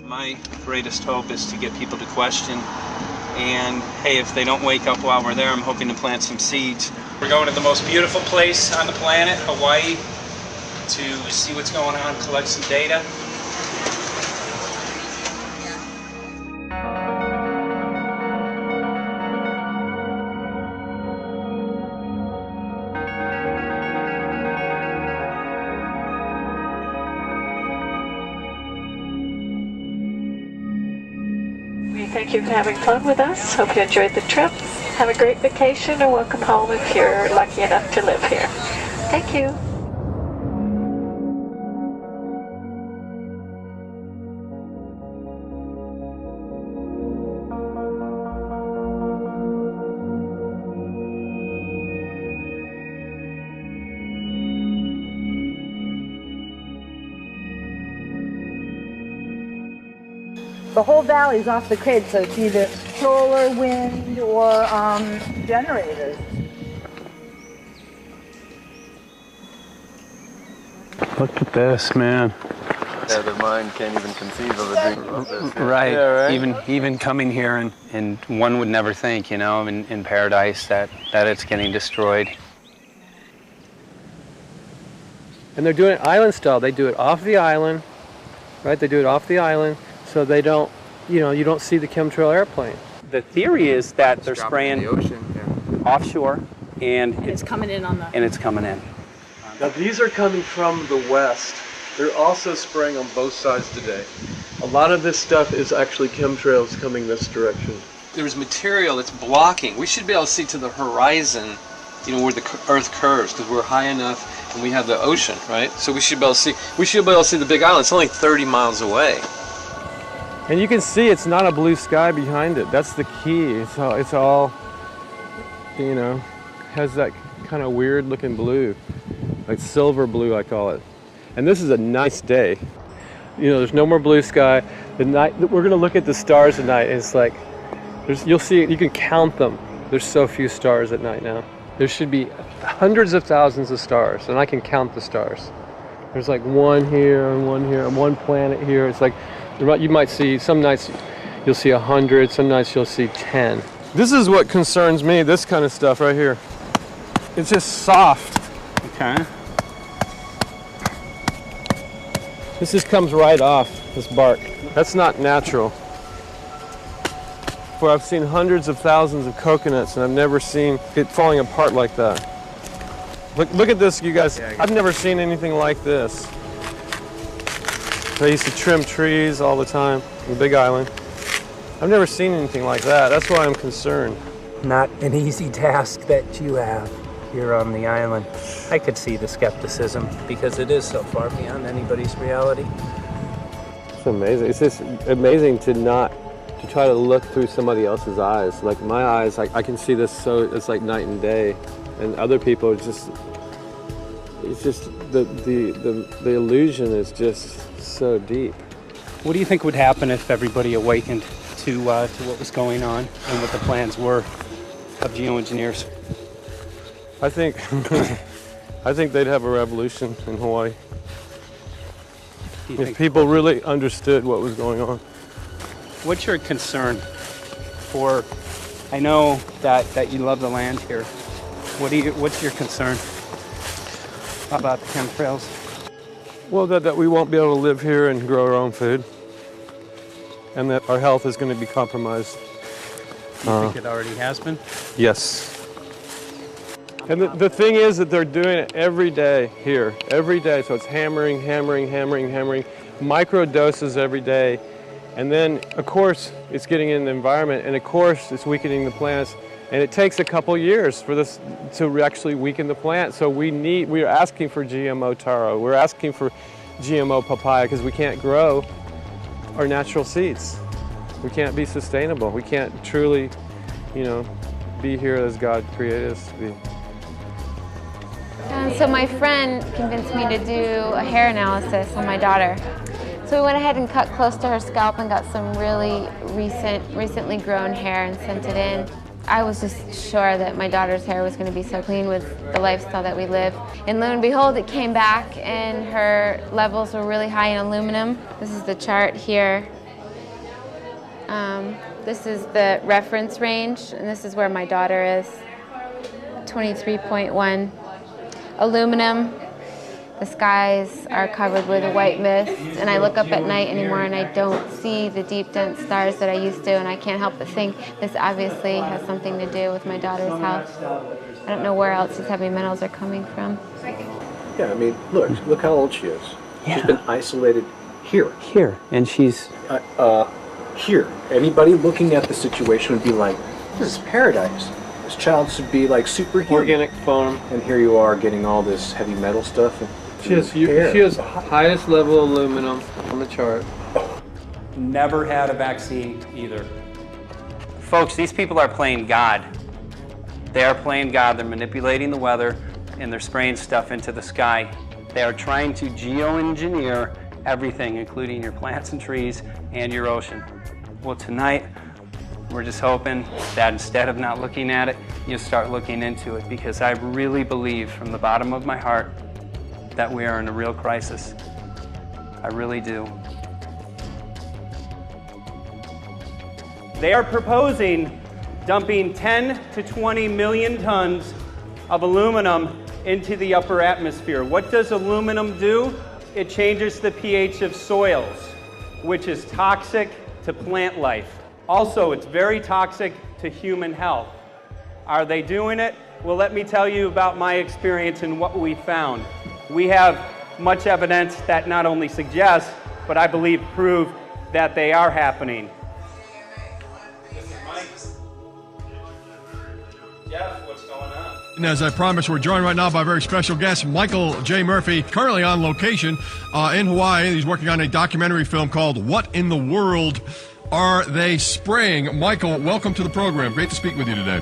My greatest hope is to get people to question. And hey, if they don't wake up while we're there, I'm hoping to plant some seeds. We're going to the most beautiful place on the planet, Hawaii, to see what's going on, collect some data. Thank you for having fun with us. Hope you enjoyed the trip. Have a great vacation and welcome home if you're lucky enough to live here. Thank you. The whole valley's off the grid, so it's either solar, wind, or generators. Look at this, man. Yeah, the mind can't even conceive of a dream of this. Right. Yeah, right. Even coming here, and one would never think, you know, in paradise that it's getting destroyed. And they're doing it island style. They do it off the island, right? They do it off the island, so they don't, you know, you don't see the chemtrail airplane. The theory is that they're spraying the ocean, offshore, and it's coming in on the. And it's coming in. Now these are coming from the west. They're also spraying on both sides today. A lot of this stuff is actually chemtrails coming this direction. There's material that's blocking. We should be able to see to the horizon, you know, where the Earth curves, because we're high enough and we have the ocean, right? So we should be able to see. We should be able to see the Big Island. It's only 30 miles away. And you can see it's not a blue sky behind it. That's the key. It's all, you know, has that kind of weird looking blue, like silver blue, I call it. And this is a nice day. You know, there's no more blue sky. The night we're gonna look at the stars at night. And it's like, you'll see, you can count them. There's so few stars at night now. There should be hundreds of thousands of stars, and I can count the stars. There's like one here and one planet here. It's like, you might see, some nights you'll see 100, some nights you'll see 10. This is what concerns me, this kind of stuff right here. It's just soft. Okay. This just comes right off, this bark. That's not natural. For I've seen hundreds of thousands of coconuts and I've never seen it falling apart like that. Look at this, you guys. I've never seen anything like this. I used to trim trees all the time in the Big Island. I've never seen anything like that. That's why I'm concerned. Not an easy task that you have here on the island. I could see the skepticism because it is so far beyond anybody's reality. It's amazing. It's just amazing to try to look through somebody else's eyes. Like my eyes, I can see this so it's like night and day, and other people it's just the illusion is just so deep. What do you think would happen if everybody awakened to what was going on and what the plans were of geoengineers? I think they'd have a revolution in Hawaii if people really understood what was going on. What's your concern for? I know that you love the land here. What's your concern about the chemtrails? Well, that we won't be able to live here and grow our own food, and that our health is going to be compromised. You think it already has been? Yes. And the thing is that they're doing it every day here, every day. So it's hammering, micro doses every day. And then, of course, it's getting in the environment, and of course, it's weakening the plants. And it takes a couple years for this to actually weaken the plant. So we're asking for GMO taro. We're asking for GMO papaya because we can't grow our natural seeds. We can't be sustainable. We can't truly, you know, be here as God created us to be. So my friend convinced me to do a hair analysis on my daughter. So we went ahead and cut close to her scalp and got some really recently grown hair and sent it in. I was just sure that my daughter's hair was going to be so clean with the lifestyle that we live. And lo and behold, it came back and her levels were really high in aluminum. This is the chart here. This is the reference range, and this is where my daughter is, 23.1. Aluminum. The skies are covered with a white mist, and I look up at night anymore and I don't see the deep, dense stars that I used to, and I can't help but think this obviously has something to do with my daughter's health. I don't know where else these heavy metals are coming from. Yeah, I mean, look how old she is. Yeah. She's been isolated here. Here, and she's... Here. Anybody looking at the situation would be like, this is paradise. This child should be like superhuman. Organic farm. And here you are getting all this heavy metal stuff. And she has highest level aluminum on the chart. Never had a vaccine either. Folks, these people are playing God. They are playing God. They're manipulating the weather and they're spraying stuff into the sky. They are trying to geoengineer everything, including your plants and trees and your ocean. Well, tonight, we're just hoping that instead of not looking at it, you start looking into it, because I really believe from the bottom of my heart that we are in a real crisis. I really do. They are proposing dumping 10 to 20 million tons of aluminum into the upper atmosphere. What does aluminum do? It changes the pH of soils, which is toxic to plant life. Also, it's very toxic to human health. Are they doing it? Well, let me tell you about my experience and what we found. We have much evidence that not only suggests, but I believe prove that they are happening. Jeff, what's going on? And as I promised, we're joined right now by a very special guest, Michael J. Murphy, currently on location in Hawaii. He's working on a documentary film called What in the World Are They Spraying? Michael, welcome to the program. Great to speak with you today.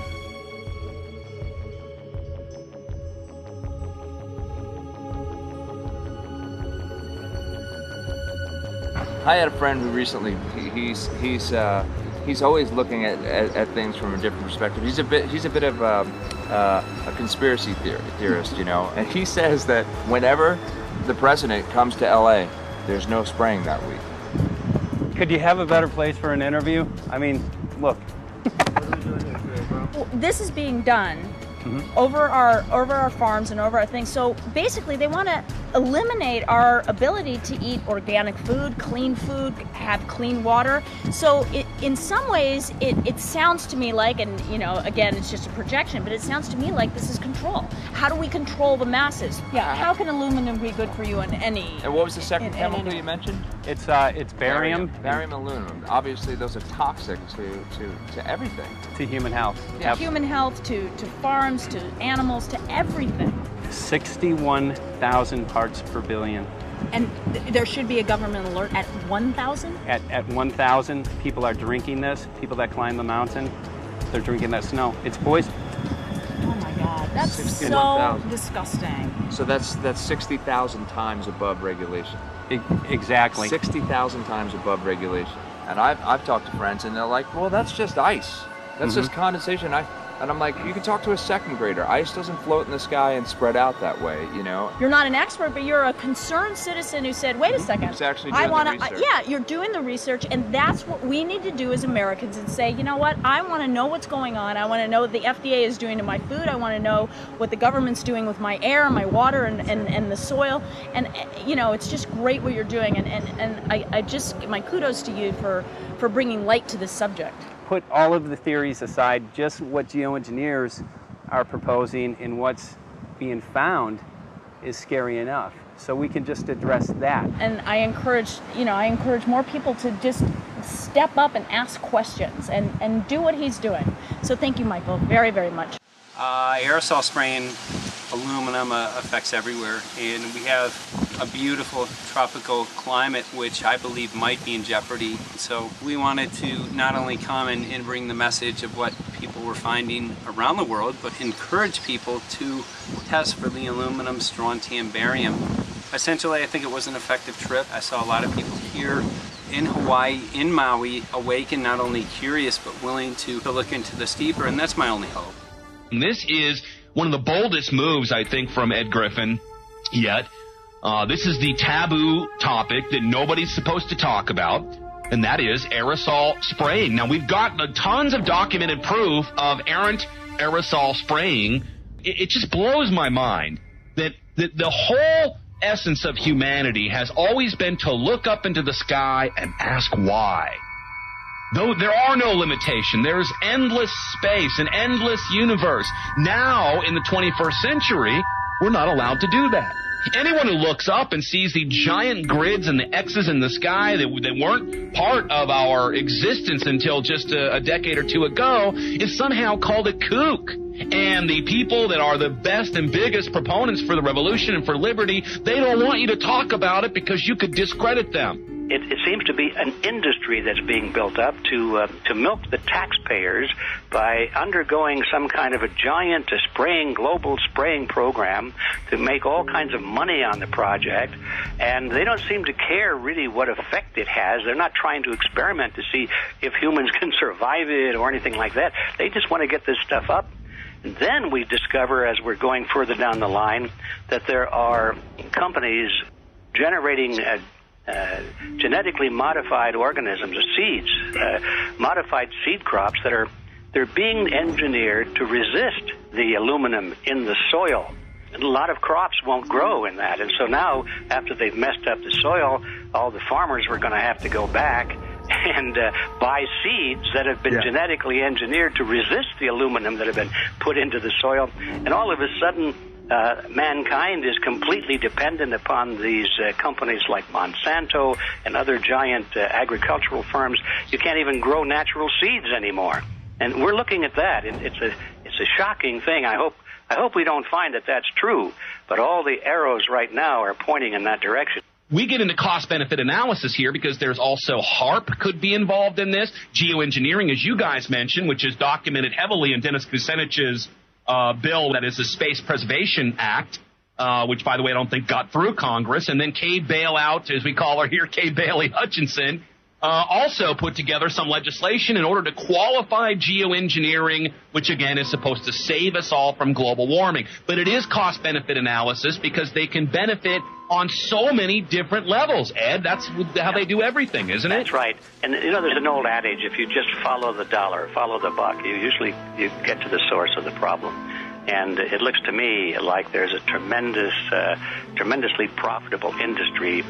I had a friend who recently, he's always looking at things from a different perspective. He's a bit of a conspiracy theorist, you know, and he says that whenever the president comes to LA, there's no spraying that week. Could you have a better place for an interview? I mean, look. Well, this is being done over our farms and over our things. So basically, they want to eliminate our ability to eat organic food, have clean water. So in some ways, it sounds to me like, and you know, again, it's just a projection, but it sounds to me like this is control. How do we control the masses? Yeah. How can aluminum be good for you in any? And what was the second chemical you mentioned? It's barium. Barium aluminum. Obviously, those are toxic to everything. To human health. To human health, to farms, to animals, to everything. 61,000 parts per billion. And there should be a government alert at 1,000? At 1,000, people are drinking this. People that climb the mountain, they're drinking that snow. It's poison. Oh my God, that's so disgusting. So that's 60,000 times above regulation. Exactly. 60,000 times above regulation. And I've talked to friends and they're like, well, that's just ice. That's just condensation. And I'm like, you can talk to a second grader. Ice doesn't float in the sky and spread out that way, you know? You're not an expert, but you're a concerned citizen who said, wait a second. Who's actually doing the research. Yeah, you're doing the research, and that's what we need to do as Americans and say, you know what, I want to know what's going on. I want to know what the FDA is doing to my food. I want to know what the government's doing with my air, my water, and the soil. And, you know, it's just great what you're doing. And I just, my kudos to you for bringing light to this subject. Put all of the theories aside, just what geoengineers are proposing and what's being found is scary enough. So we can just address that. And I encourage more people to just step up and ask questions and do what he's doing. So thank you, Michael, very, very much. Aerosol spraying aluminum affects everywhere, and we have a beautiful tropical climate which I believe might be in jeopardy. So we wanted to not only come and bring the message of what people were finding around the world, but encourage people to test for the aluminum, strontium, barium. Essentially, I think it was an effective trip. I saw a lot of people here in Hawaii, in Maui, awake and not only curious, but willing to look into this deeper, and that's my only hope. This is one of the boldest moves, I think, from Ed Griffin yet. This is the taboo topic that nobody's supposed to talk about, and that is aerosol spraying. Now, we've got tons of documented proof of errant aerosol spraying. It just blows my mind that the whole essence of humanity has always been to look up into the sky and ask why. Though there are no limitation, there's endless space, an endless universe. Now, in the 21st century, we're not allowed to do that. Anyone who looks up and sees the giant grids and the X's in the sky that weren't part of our existence until just a decade or two ago is somehow called a kook. And the people that are the best and biggest proponents for the revolution and for liberty, they don't want you to talk about it because you could discredit them. it seems to be an industry that's being built up to milk the taxpayers by undergoing some kind of a giant global spraying program to make all kinds of money on the project. And they don't seem to care really what effect it has. They're not trying to experiment to see if humans can survive it or anything like that. They just want to get this stuff up. And then we discover, as we're going further down the line, that there are companies generating genetically modified organisms, or seeds, modified seed crops they're being engineered to resist the aluminum in the soil. And a lot of crops won't grow in that. And so now, after they've messed up the soil, all the farmers were going to have to go back and buy seeds that have been genetically engineered to resist the aluminum that have been put into the soil. And all of a sudden, mankind is completely dependent upon these companies like Monsanto and other giant agricultural firms. You can't even grow natural seeds anymore. And we're looking at that. It's a shocking thing. I hope we don't find that that's true. But all the arrows right now are pointing in that direction. We get into cost-benefit analysis here because there's also HARP could be involved in this. Geoengineering, as you guys mentioned, which is documented heavily in Dennis Kucinich's bill, that is the Space Preservation Act, which, by the way, I don't think got through Congress. And then Kay Bailout, as we call her here, Kay Bailey Hutchinson, also put together some legislation in order to qualify geoengineering, which, again, is supposed to save us all from global warming. But it is cost-benefit analysis because they can benefit on so many different levels. Ed, that's how they do everything, isn't it? That's right. And, there's an old adage, if you just follow the dollar, follow the buck, you get to the source of the problem. And it looks to me like there's a tremendously profitable industry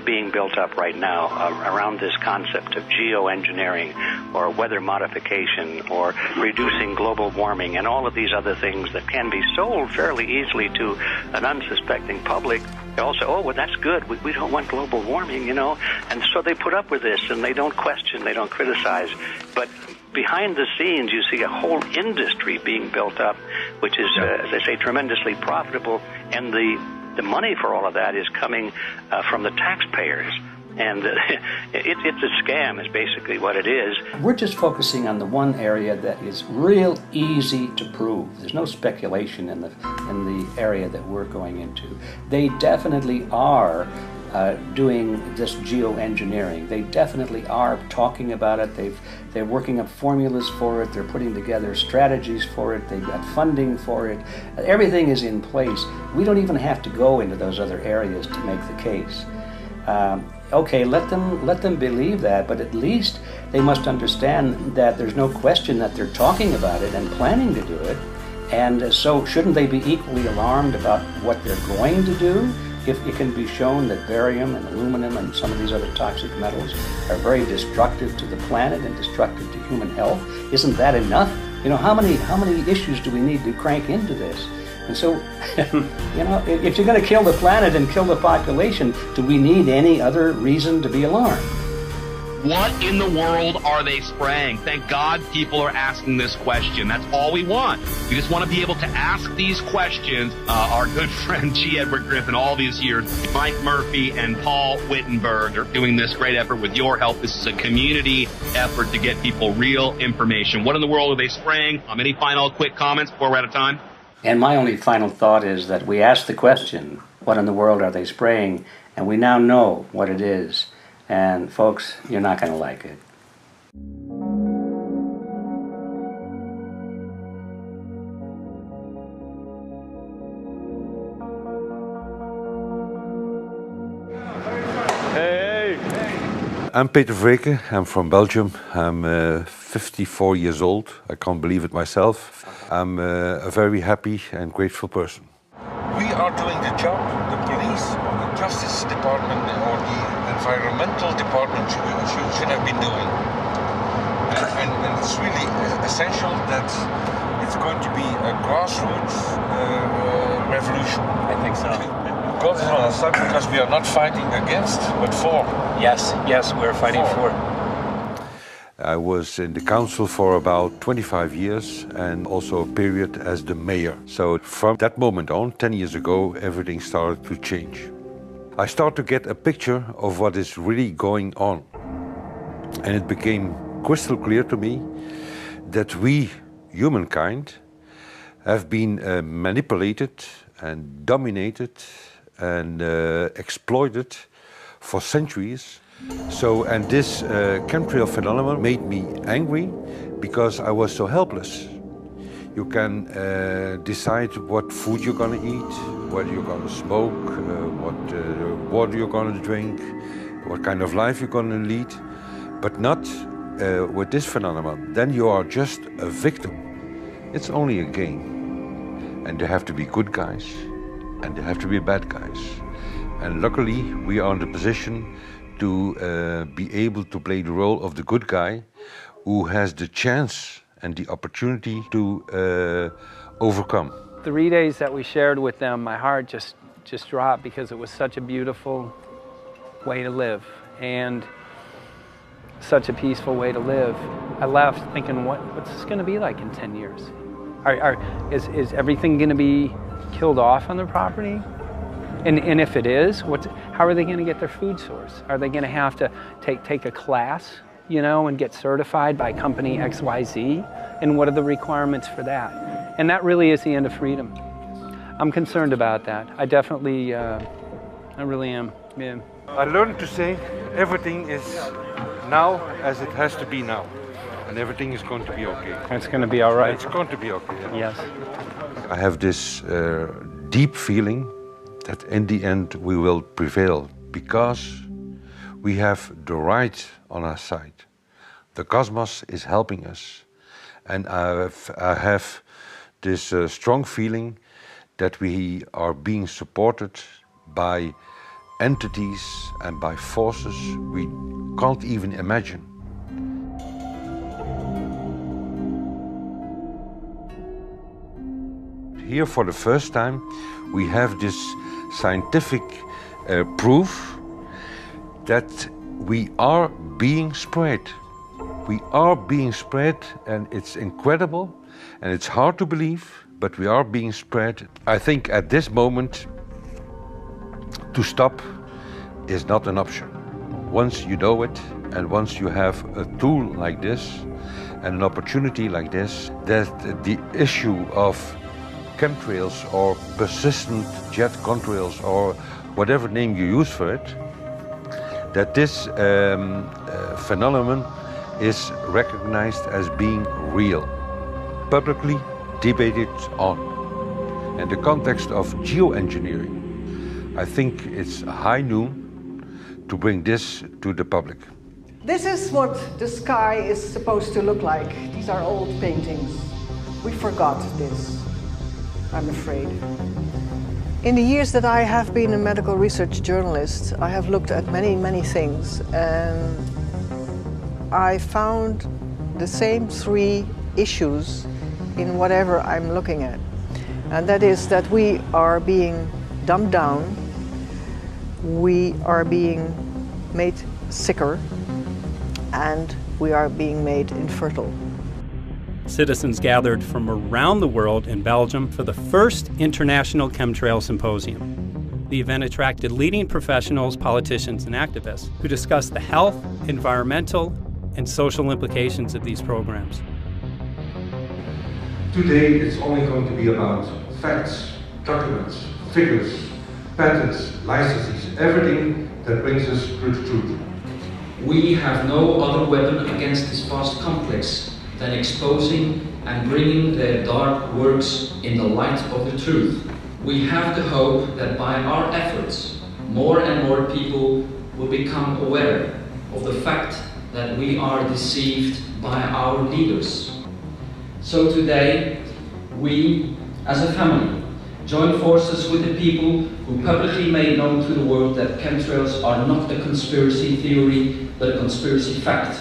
being built up right now around this concept of geoengineering or weather modification or reducing global warming and all of these other things that can be sold fairly easily to an unsuspecting public. They all say, oh, well, that's good. We don't want global warming, And so they put up with this, and they don't question, they don't criticize. But behind the scenes, you see a whole industry being built up, which is, as I say, tremendously profitable. And the money for all of that is coming from the taxpayers. And it's a scam is basically what it is. We're just focusing on the one area that is real easy to prove. There's no speculation in the area that we're going into. They definitely are doing this geoengineering. They definitely are talking about it. They're working up formulas for it. They're putting together strategies for it. They've got funding for it. Everything is in place. We don't even have to go into those other areas to make the case. Okay, let them believe that, but at least they must understand that there's no question that they're talking about it and planning to do it. And so shouldn't they be equally alarmed about what they're going to do if it can be shown that barium and aluminum and some of these other toxic metals are very destructive to the planet and destructive to human health? Isn't that enough? How many issues do we need to crank into this? And so, if you're going to kill the planet and kill the population, do we need any other reason to be alarmed? What in the world are they spraying? Thank God people are asking this question. That's all we want. We just want to be able to ask these questions. Our good friend G. Edward Griffin, all these years, Mike Murphy and Paul Wittenberg are doing this great effort with your help. This is a community effort to get people real information. What in the world are they spraying? Any final quick comments before we're out of time? And my only final thought is that we asked the question, what in the world are they spraying? And we now know what it is. And folks, you're not going to like it. Hey! I'm Peter Vreken. I'm from Belgium. I'm 54 years old. I can't believe it myself. I'm a very happy and grateful person. We are doing the job the police, the Justice Department, or the Environmental Department should have been doing. And it's really essential that it's going to be a grassroots revolution. I think so. God is on our side because we are not fighting against, but for. Yes, we're fighting for. I was in the council for about 25 years and also a period as the mayor. So from that moment on, 10 years ago, everything started to change. I start to get a picture of what is really going on. And it became crystal clear to me that we, humankind, have been manipulated and dominated and exploited for centuries. And this chemtrail phenomenon made me angry because I was so helpless. You can decide what food you're gonna eat, whether you're gonna smoke, what water you're gonna drink, what kind of life you're gonna lead, but not with this phenomenon. Then you are just a victim. It's only a game. And there have to be good guys, and there have to be bad guys. And luckily, we are in the position to be able to play the role of the good guy who has the chance and the opportunity to overcome. 3 days that we shared with them, my heart just dropped because it was such a beautiful way to live and such a peaceful way to live. I left thinking, what's this going to be like in 10 years? Is everything going to be killed off on the property? And if it is, how are they going to get their food source? Are they going to have to take a class, you know, and get certified by company XYZ? And what are the requirements for that? And that really is the end of freedom. I'm concerned about that. I definitely, I really am, yeah. I learned to say everything is now as it has to be now. And everything is going to be okay. It's going to be all right. It's going to be okay. Yes. I have this deep feeling that in the end we will prevail because we have the right on our side. The cosmos is helping us. And I have this strong feeling that we are being supported by entities and by forces we can't even imagine. Here for the first time we have this scientific proof that we are being spread. We are being spread, and it's incredible and it's hard to believe, but we are being spread. I think at this moment to stop is not an option. Once you know it and once you have a tool like this and an opportunity like this, that the issue of chemtrails or persistent jet contrails or whatever name you use for it, that this phenomenon is recognized as being real, publicly debated on. In the context of geoengineering, I think it's high noon to bring this to the public. This is what the sky is supposed to look like. These are old paintings. We forgot this, I'm afraid. In the years that I have been a medical research journalist, I have looked at many things, and I found the same three issues in whatever I'm looking at. And that is that we are being dumbed down, we are being made sicker, and we are being made infertile. Citizens gathered from around the world in Belgium for the first International Chemtrail Symposium. The event attracted leading professionals, politicians, and activists who discussed the health, environmental, and social implications of these programs. Today it's only going to be about facts, documents, figures, patents, licenses, everything that brings us to the truth. We have no other weapon against this vast complex than exposing and bringing their dark works in the light of the truth. We have the hope that by our efforts, more and more people will become aware of the fact that we are deceived by our leaders. So today, we, as a family, join forces with the people who publicly made known to the world that chemtrails are not a conspiracy theory, but a conspiracy fact.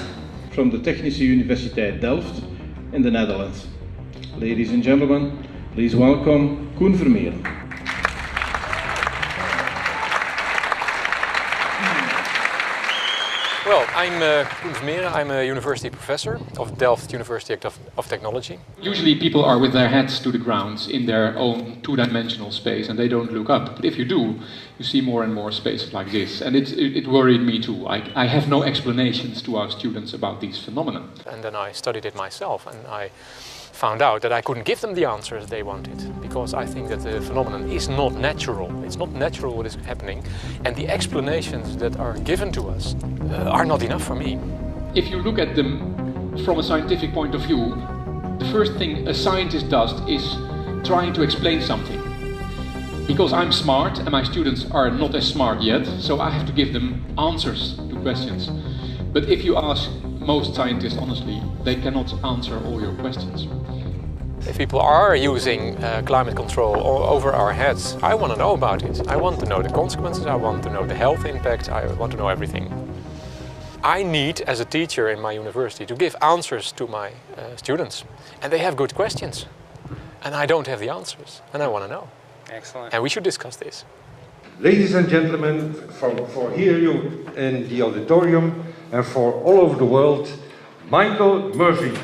From the Technische Universiteit Delft in the Netherlands. Ladies and gentlemen, please welcome Koen Vermeeren. Well, I'm Koen Vermeeren. I'm a university professor of Delft University of Technology. Usually people are with their heads to the ground in their own two-dimensional space and they don't look up. But if you do, you see more and more spaces like this. And it worried me too. I have no explanations to our students about these phenomena. And then I studied it myself and I found out that I couldn't give them the answers they wanted, because I think that the phenomenon is not natural. It's not natural what is happening, and the explanations that are given to us are not enough for me. If you look at them from a scientific point of view, the first thing a scientist does is trying to explain something. Because I'm smart and my students are not as smart yet, so I have to give them answers to questions. But if you ask most scientists honestly, they cannot answer all your questions. If people are using climate control over our heads, I want to know about it. I want to know the consequences, I want to know the health impact, I want to know everything. I need, as a teacher in my university, to give answers to my students. And they have good questions. And I don't have the answers, and I want to know. Excellent. And we should discuss this. Ladies and gentlemen, for here you in the auditorium and for all over the world, Michael Murphy.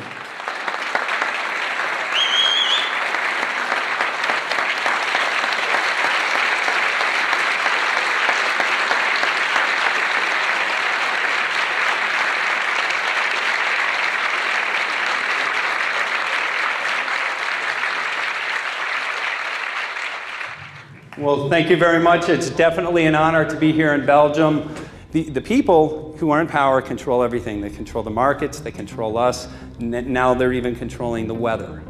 Well, thank you very much. It's definitely an honor to be here in Belgium. The people who are in power control everything. They control the markets, they control us, now they're even controlling the weather.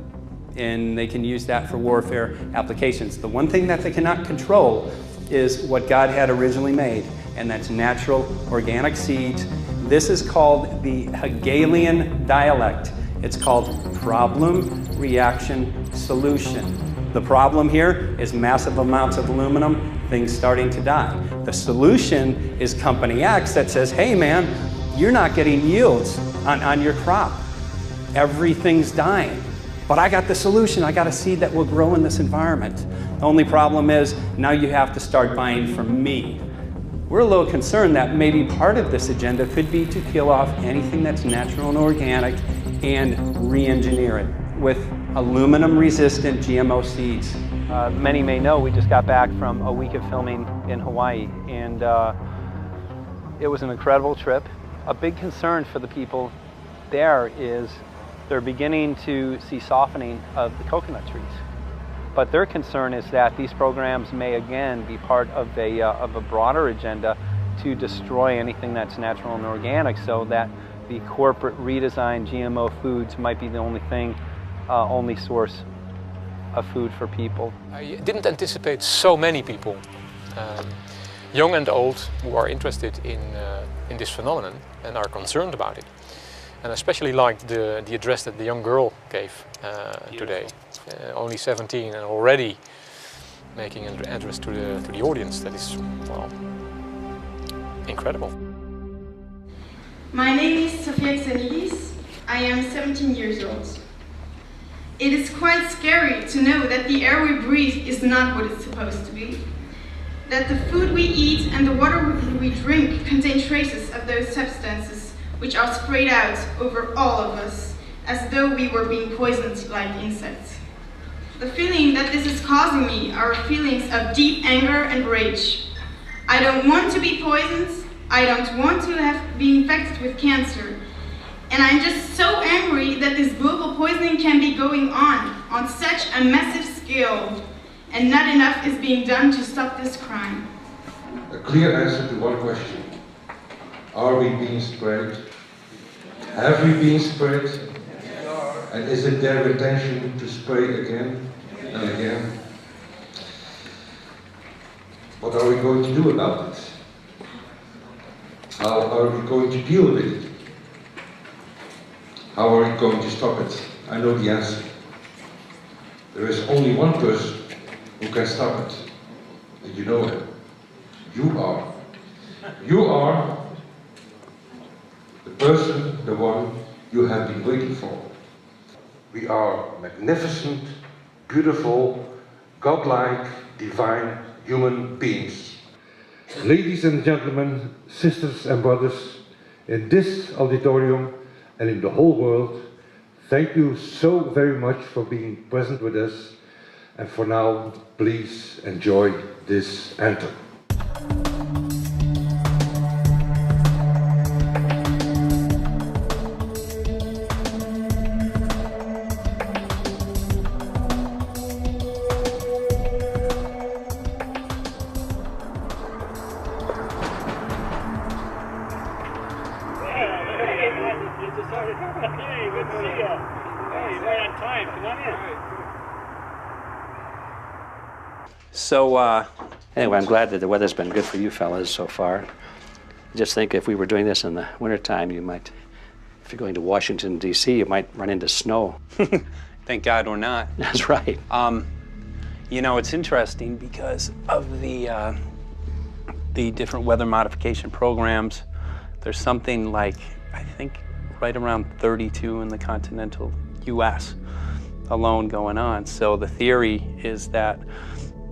And they can use that for warfare applications. The one thing that they cannot control is what God had originally made, and that's natural organic seeds. This is called the Hegelian dialect. It's called problem, reaction, solution. The problem here is massive amounts of aluminum, things starting to die. The solution is company X that says, hey man, you're not getting yields on your crop. Everything's dying. But I got the solution, I got a seed that will grow in this environment. The only problem is, now you have to start buying from me. We're a little concerned that maybe part of this agenda could be to kill off anything that's natural and organic and re-engineer it with aluminum-resistant GMO seeds. Many may know we just got back from a week of filming in Hawaii, and it was an incredible trip. A big concern for the people there is they're beginning to see softening of the coconut trees. But their concern is that these programs may again be part of a broader agenda to destroy anything that's natural and organic, so that the corporate redesigned GMO foods might be the only source of food for people. I didn't anticipate so many people, young and old, who are interested in this phenomenon and are concerned about it. And I especially liked the address that the young girl gave today. Only 17 and already making an address to the audience. That is, well, incredible. My name is Sofia Xenidis. I am 17 years old. It is quite scary to know that the air we breathe is not what it's supposed to be. That the food we eat and the water we drink contain traces of those substances which are sprayed out over all of us, as though we were being poisoned like insects. The feeling that this is causing me are feelings of deep anger and rage. I don't want to be poisoned, I don't want to be infected with cancer, and I'm just so angry that this global poisoning can be going on such a massive scale, and not enough is being done to stop this crime. A clear answer to one question. Are we being sprayed? Have we been sprayed? And is it their intention to spray again and again? What are we going to do about it? How are we going to deal with it? How are we going to stop it? I know the answer. There is only one person who can stop it. And you know him. You are. You are the person, the one you have been waiting for. We are magnificent, beautiful, godlike, divine human beings. Ladies and gentlemen, sisters and brothers, in this auditorium and in the whole world, thank you so very much for being present with us. And for now, please enjoy this anthem. So, anyway, I'm glad that the weather's been good for you fellas so far. Just think if we were doing this in the wintertime, you might, if you're going to Washington, D.C., you might run into snow. Thank God we're not. That's right. You know, it's interesting because of the different weather modification programs. There's something like, I think, right around 32 in the continental U.S. alone going on. So the theory is that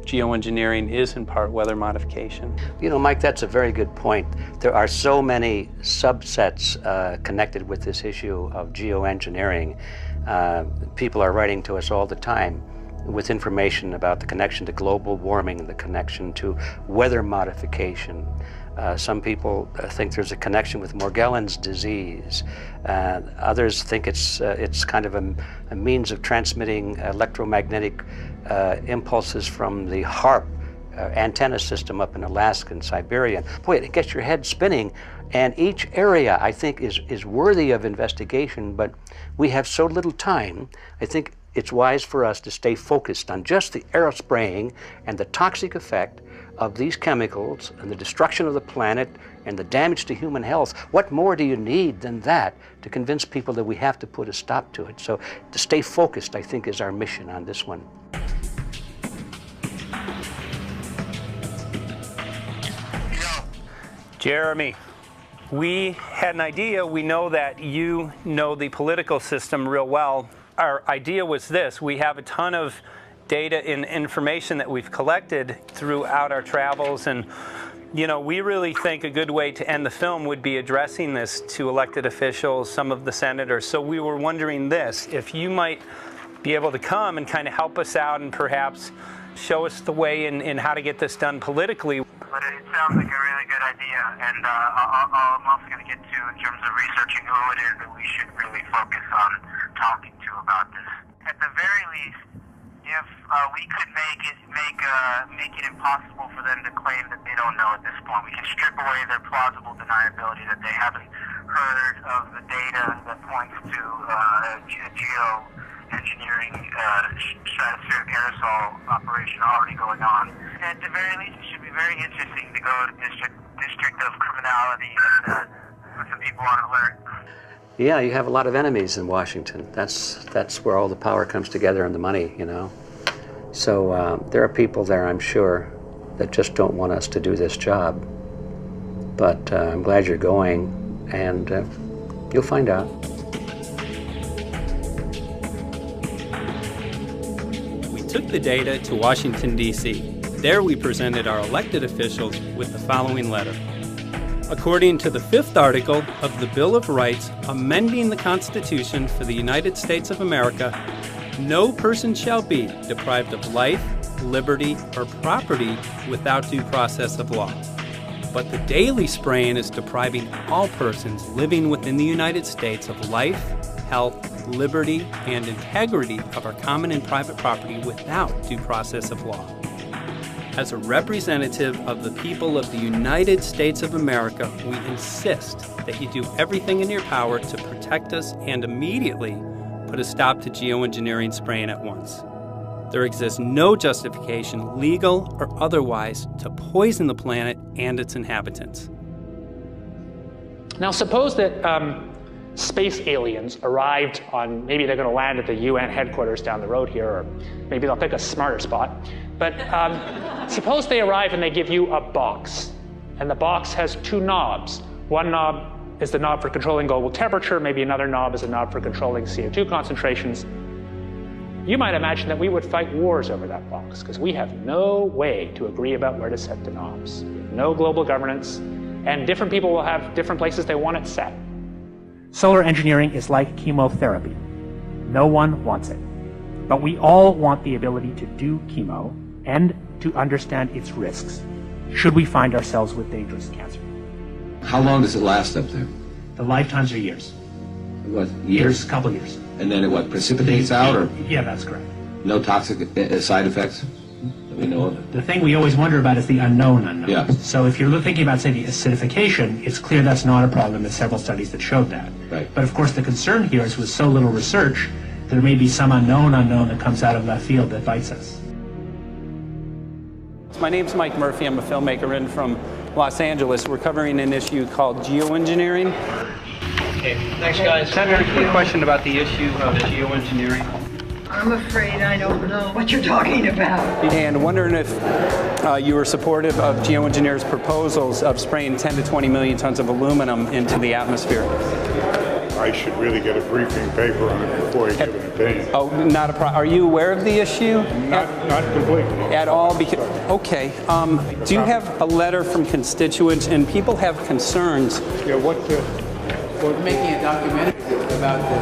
geoengineering is in part weather modification. You know, Mike, that's a very good point. There are so many subsets connected with this issue of geoengineering. People are writing to us all the time with information about the connection to global warming, the connection to weather modification. Some people think there's a connection with Morgellons disease. Others think it's kind of a means of transmitting electromagnetic impulses from the HARP antenna system up in Alaska and Siberia. Boy, it gets your head spinning. And each area, I think, is worthy of investigation, but we have so little time. I think it's wise for us to stay focused on just the aerospraying and the toxic effect of these chemicals and the destruction of the planet and the damage to human health. What more do you need than that to convince people that we have to put a stop to it? So to stay focused, I think, is our mission on this one. Jeremy, we had an idea. We know that you know the political system real well. Our idea was this: we have a ton of data and information that we've collected throughout our travels, and you know, we really think a good way to end the film would be addressing this to elected officials, some of the senators. So we were wondering this, if you might be able to come and kind of help us out and perhaps show us the way in how to get this done politically. But it sounds like a really good idea, and I'm also going to get to, in terms of researching who it is that we should really focus on talking to about this. At the very least, if we could make it impossible for them to claim that they don't know at this point, we can strip away their plausible deniability that they haven't heard of the data that points to geoengineering stratospheric aerosol operation already going on. At the very least, it should be very interesting to go to District of Criminality and put some people on alert. Yeah, you have a lot of enemies in Washington. That's where all the power comes together and the money, you know. So there are people there, I'm sure, that just don't want us to do this job. But I'm glad you're going, and you'll find out. We took the data to Washington, D.C. There we presented our elected officials with the following letter. According to the 5th article of the Bill of Rights amending the Constitution for the United States of America, no person shall be deprived of life, liberty, or property without due process of law. But the daily spraying is depriving all persons living within the United States of life, health, liberty, and integrity of our common and private property without due process of law. As a representative of the people of the United States of America, we insist that you do everything in your power to protect us and immediately put a stop to geoengineering spraying at once. There exists no justification, legal or otherwise, to poison the planet and its inhabitants. Now suppose that space aliens arrived on, maybe they're going to land at the UN headquarters down the road here, or maybe they'll pick a smarter spot. But suppose they arrive and they give you a box, and the box has 2 knobs. One knob is the knob for controlling global temperature, maybe another knob is a knob for controlling CO2 concentrations. You might imagine that we would fight wars over that box, because we have no way to agree about where to set the knobs. We have no global governance, and different people will have different places they want it set. Solar engineering is like chemotherapy. No one wants it. But we all want the ability to do chemo and to understand its risks, should we find ourselves with dangerous cancer. How long does it last up there? The lifetimes are years. What, years? Couple years. And then it what, precipitates out, or Yeah, that's correct. no toxic side effects that we know of? The thing we always wonder about is the unknown unknown. Yeah. So if you're thinking about, say, the acidification, it's clear that's not a problem. There's several studies that showed that. Right. But of course the concern here is with so little research, there may be some unknown that comes out of left field that bites us. My name's Mike Murphy. I'm a filmmaker in from Los Angeles. We're covering an issue called geoengineering. Okay, thanks guys. Senator, a question about the issue of geoengineering. I'm afraid I don't know what you're talking about. And wondering if you were supportive of geoengineers' proposals of spraying 10 to 20 million tons of aluminum into the atmosphere. I should really get a briefing paper on it before I give an opinion. Oh, not a problem. Are you aware of the issue? Not completely. At all? Because, okay. Do you have a letter from constituents, and people have concerns? Yeah, what We're making a documentary about the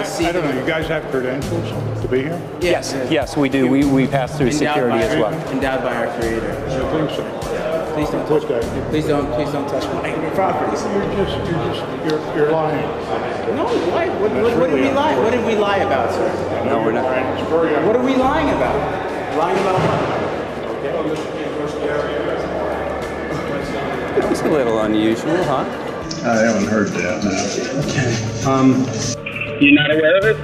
I don't know, you guys have credentials to be here? Yes, we do. We pass through security as well. Endowed by our creator. I think so. Please don't touch Please don't touch my property. You're lying. No, why? What did we lie? What did we lie about, sir? No, we're not. What are we lying about? Lying about what? It's a little unusual, huh? I haven't heard that. Okay. You're not aware of it?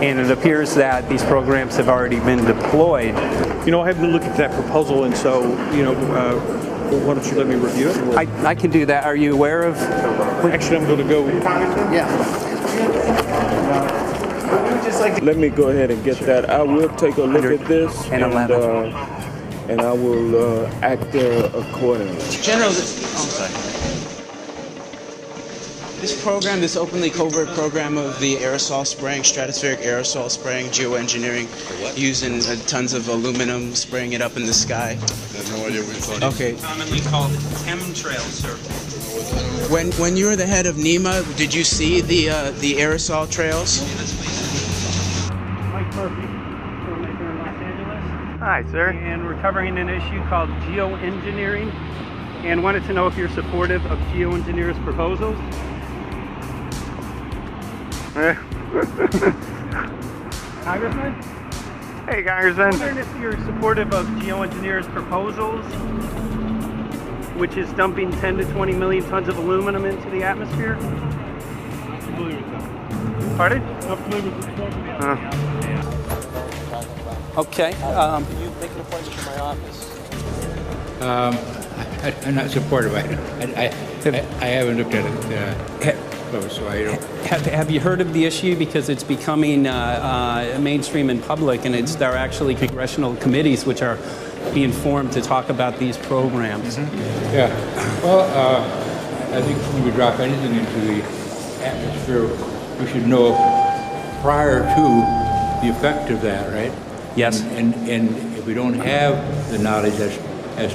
And it appears that these programs have already been deployed. You know, I haven't looked at that proposal, and so, you know, why don't you let me review it? I can do that. Are you aware of? Actually, I'm going to go. Yeah. Let me go ahead and get that. I will take a look at this, and I will act accordingly. General, this program, this openly covert program of the aerosol spraying, stratospheric aerosol spraying, geoengineering, using tons of aluminum, spraying it up in the sky. I have no idea what you're talking about. Okay. Commonly called chemtrails, sir. When you were the head of NEMA, did you see the aerosol trails? Mike Murphy, filmmaker in Los Angeles. Hi, sir. And we're covering an issue called geoengineering, and wanted to know if you're supportive of geoengineers' proposals. Congressman? Hey, Congressman. I'm wondering if you're supportive of geoengineers' proposals, which is dumping 10 to 20 million tons of aluminum into the atmosphere. I'm familiar with that. Pardon? I'm familiar with the Okay. Can you make an appointment for my office? I'm not supportive. I haven't looked at it close, so I don't. Have you heard of the issue? Because it's becoming mainstream in public, and there are actually congressional committees which are being formed to talk about these programs. Mm-hmm. Yeah. Well, I think when we drop anything into the atmosphere, we should know prior to the effect of that, right? Yes. And if we don't have the knowledge as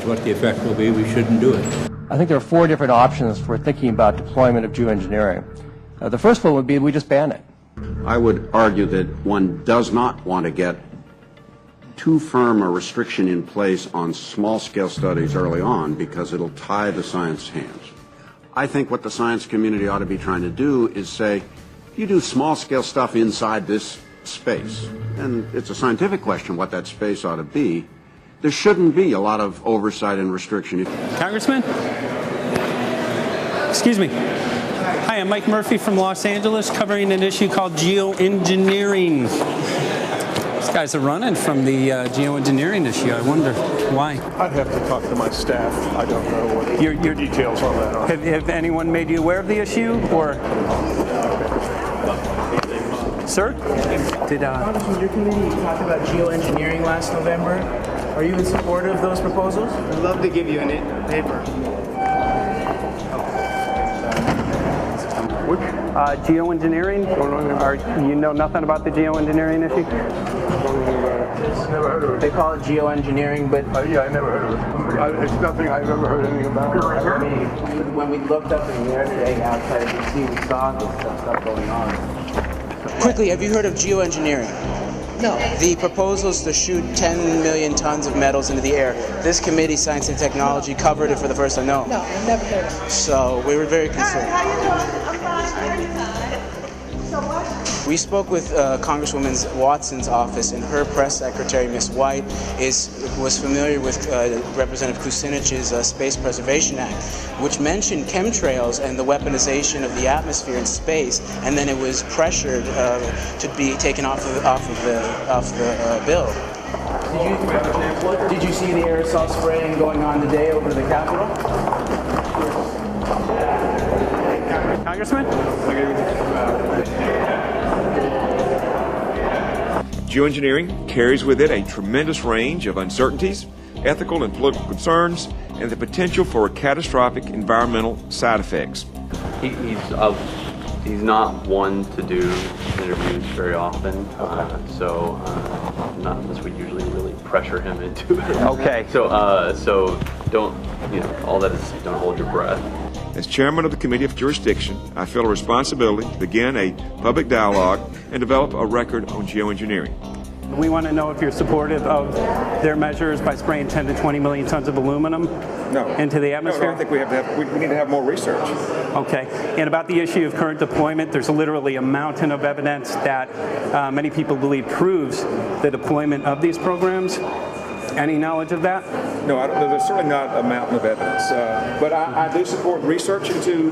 to what the effect will be, we shouldn't do it. I think there are 4 different options for thinking about deployment of geoengineering. The first one would be we just ban it. I would argue that one does not want to get too firm a restriction in place on small-scale studies early on because it'll tie the science hands. I think what the science community ought to be trying to do is say, you do small-scale stuff inside this space, and it's a scientific question what that space ought to be. There shouldn't be a lot of oversight and restriction. Congressman? Excuse me. Hi, I'm Mike Murphy from Los Angeles, covering an issue called geoengineering. These guys are running from the geoengineering issue. I wonder why. I'd have to talk to my staff. I don't know what the details on that are. Have anyone made you aware of the issue, or? Sir? Congressman, your committee talked about geoengineering last November. Are you in support of those proposals? I'd love to give you a paper. Which? Geoengineering? You know nothing about the geoengineering issue? this? Never heard of it. They call it geoengineering, but... yeah, I never heard of it. It's nothing I've ever heard anything about. I mean, when we looked up in the air today outside of DC, we saw this stuff going on. Quickly, have you heard of geoengineering? No. The proposal is to shoot 10 million tons of metals into the air. This committee, Science and Technology, covered it for the first time. No, I've never heard of it. So we were very concerned. Hi, how you doing? I'm fine. How are you? So what? We spoke with Congresswoman Watson's office, and her press secretary, Ms. White, was familiar with Representative Kucinich's Space Preservation Act, which mentioned chemtrails and the weaponization of the atmosphere and space, and then it was pressured to be taken off the bill. Did you see the aerosol spraying going on today over the Capitol? Congressman? Geoengineering carries with it a tremendous range of uncertainties, ethical and political concerns, and the potential for catastrophic environmental side effects. He's not one to do interviews very often, so not unless we usually really pressure him into it. Okay. So don't, all that is, don't hold your breath. As chairman of the Committee of Jurisdiction, I feel a responsibility to begin a public dialogue and develop a record on geoengineering. We want to know if you're supportive of their measures by spraying 10 to 20 million tons of aluminum into the atmosphere? No, I think we need to have more research. Okay. And about the issue of current deployment, there's literally a mountain of evidence that many people believe proves the deployment of these programs. Any knowledge of that? No, there's certainly not a mountain of evidence, but I do support research into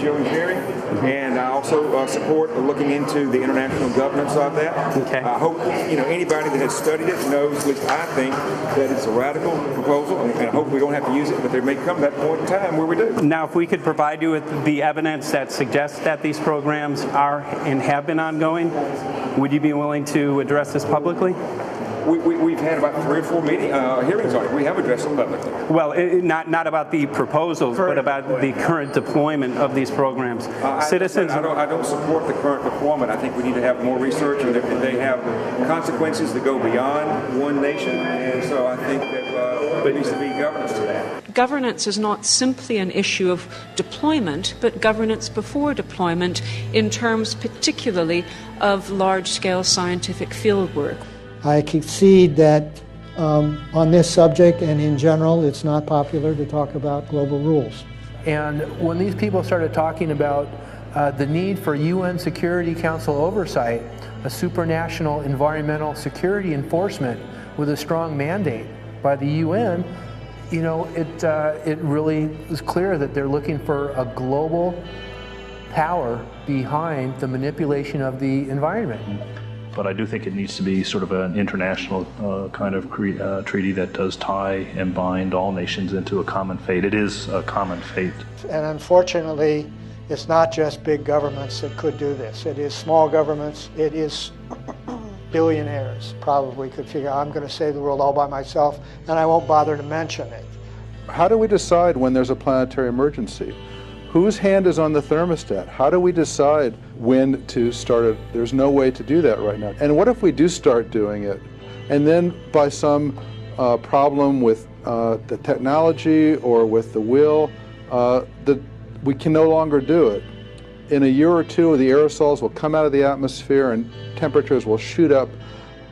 geoengineering, and I also support looking into the international governance of that. Okay. I hope anybody that has studied it knows, at least I think, that it's a radical proposal, and I hope we don't have to use it, but there may come that point in time where we do. Now, if we could provide you with the evidence that suggests that these programs are and have been ongoing, would you be willing to address this publicly? We've had about 3 or 4 hearings on it. We have addressed it publicly. Well, not about the proposals, but about the current deployment of these programs. Citizens. I don't support the current deployment. I think we need to have more research, and they have consequences that go beyond one nation. And so I think that there needs to be governance to that. Governance is not simply an issue of deployment, but governance before deployment in terms particularly of large-scale scientific fieldwork. I concede that on this subject and in general, it's not popular to talk about global rules. And when these people started talking about the need for UN Security Council oversight, a supranational environmental security enforcement with a strong mandate by the UN, it really was clear that they're looking for a global power behind the manipulation of the environment. But I do think it needs to be sort of an international kind of treaty that does tie and bind all nations into a common fate. It is a common fate. And unfortunately, it's not just big governments that could do this. It is small governments. It is billionaires probably could figure, I'm going to save the world all by myself, and I won't bother to mention it. How do we decide when there's a planetary emergency? Whose hand is on the thermostat? How do we decide when to start it? There's no way to do that right now. And what if we do start doing it, and then by some problem with the technology or with the will, we can no longer do it? In a year or two, the aerosols will come out of the atmosphere and temperatures will shoot up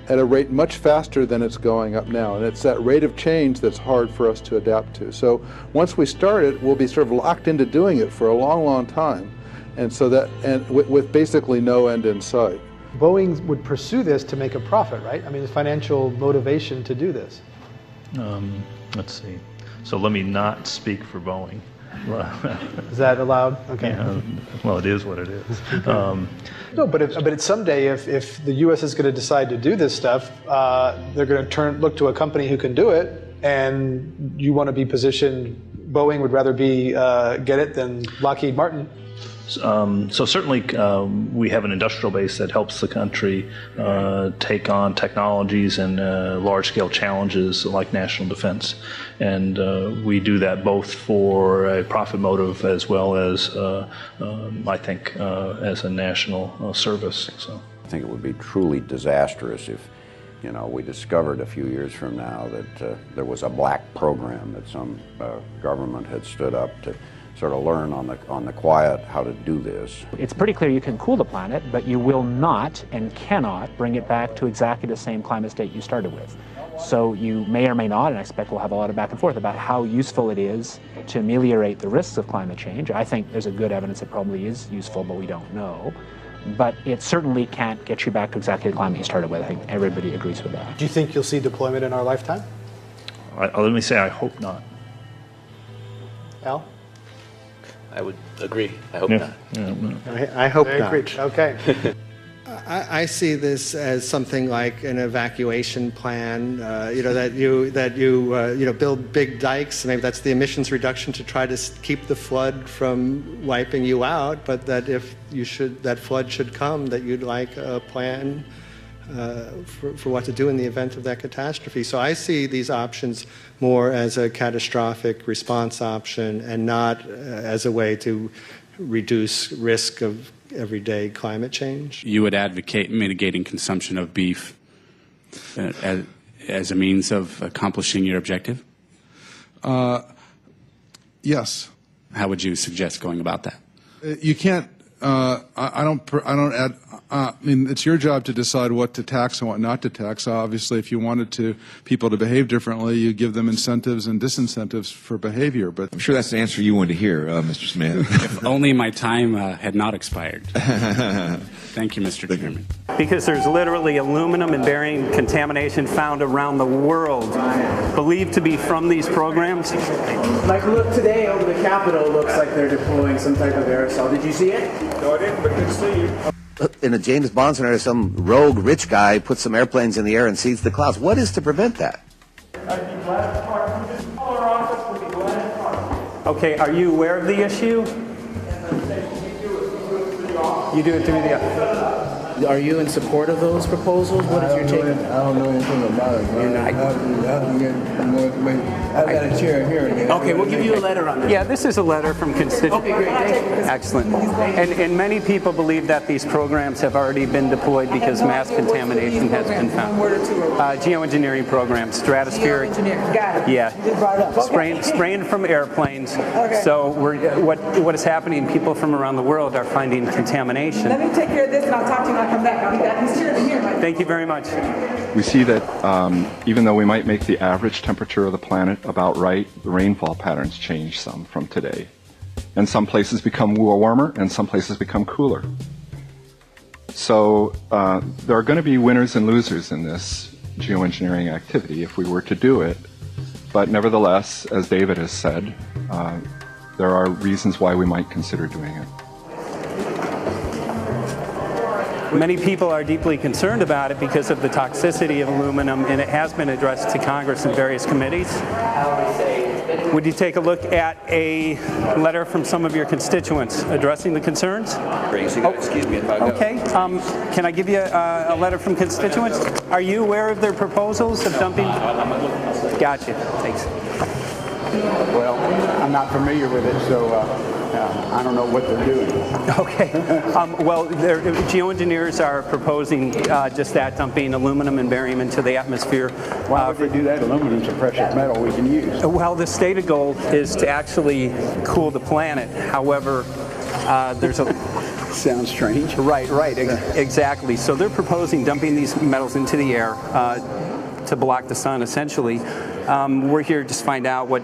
at a rate much faster than it's going up now. And it's that rate of change that's hard for us to adapt to. So once we start it, we'll be sort of locked into doing it for a long, long time. And so with basically no end in sight. Boeing would pursue this to make a profit, right? I mean, there's financial motivation to do this. Let's see. So let me not speak for Boeing. Is that allowed? Okay. Yeah, well, it is what it is. No, but someday, if the U.S. is going to decide to do this stuff, they're going to look to a company who can do it, and you want to be positioned. Boeing would rather get it than Lockheed Martin. So certainly we have an industrial base that helps the country take on technologies and large-scale challenges like national defense. And we do that both for a profit motive as well as, I think, as a national service. So I think it would be truly disastrous if you know, we discovered a few years from now that there was a black program that some government had stood up to sort of learn on the quiet how to do this. It's pretty clear you can cool the planet, but you will not and cannot bring it back to exactly the same climate state you started with. So you may or may not, and I expect we'll have a lot of back and forth about how useful it is to ameliorate the risks of climate change. I think there's a good evidence it probably is useful, but we don't know. But it certainly can't get you back to exactly the climate you started with. I think everybody agrees with that. Do you think you'll see deployment in our lifetime? Let me say I hope not. Al? I would agree. I hope not. I hope They not. agreed. Okay. I see this as something like an evacuation plan. You know, that you build big dikes. Maybe that's the emissions reduction to try to keep the flood from wiping you out. But that if that flood should come, that you'd like a plan for what to do in the event of that catastrophe. So I see these options more as a catastrophic response option and not as a way to reduce risk of everyday climate change. You would advocate mitigating consumption of beef as a means of accomplishing your objective? Yes. How would you suggest going about that? You can't. I mean, it's your job to decide what to tax and what not to tax. Obviously, if you wanted people to behave differently, you give them incentives and disincentives for behavior. But I'm sure that's the answer you wanted to hear, Mr. Smith. If only my time had not expired. Thank you, Mr. Chairman. Because there's literally aluminum and barium contamination found around the world, believed to be from these programs. Like, look, today over the Capitol, looks like they're deploying some type of aerosol. Did you see it? No, I didn't, but good to see you. In a James Bond scenario, some rogue rich guy puts some airplanes in the air and seeds the clouds. What is to prevent that? Okay, are you aware of the issue? You do it through the... Are you in support of those proposals? What is your take? I don't know anything about it. You're not. How to get more information. I've got a chair here. Okay, we'll give you a letter on this. Yeah, this is a letter from constituents. Okay, great. Thank you. Excellent. And many people believe that these programs have already been deployed because mass contamination has been found. Geoengineering programs, stratospheric. Got it. Yeah. You just brought it up. Okay. Spraying from airplanes. Okay. So what is happening, people from around the world are finding contamination. Let me take care of this and I'll talk to you when I come back. I'll be back. He's here. Thank you very much. We see that even though we might make the average temperature of the planet about right, the rainfall patterns change some from today. And some places become warmer and some places become cooler. So there are going to be winners and losers in this geoengineering activity if we were to do it. But nevertheless, as David has said, there are reasons why we might consider doing it. Many people are deeply concerned about it because of the toxicity of aluminum, and it has been addressed to Congress in various committees. Would you take a look at a letter from some of your constituents addressing the concerns? Excuse me if I go. Okay. Can I give you a letter from constituents? Are you aware of their proposals of dumping? Gotcha. Thanks. Well, I'm not familiar with it, so I don't know what they're doing. Okay. Well, geoengineers are proposing just that, dumping aluminum and barium into the atmosphere. Why would they do that? Aluminum's a precious metal we can use. Well, the stated goal is to actually cool the planet. However, there's a... Sounds strange. Right, exactly. So they're proposing dumping these metals into the air to block the sun, essentially. We're here just to find out what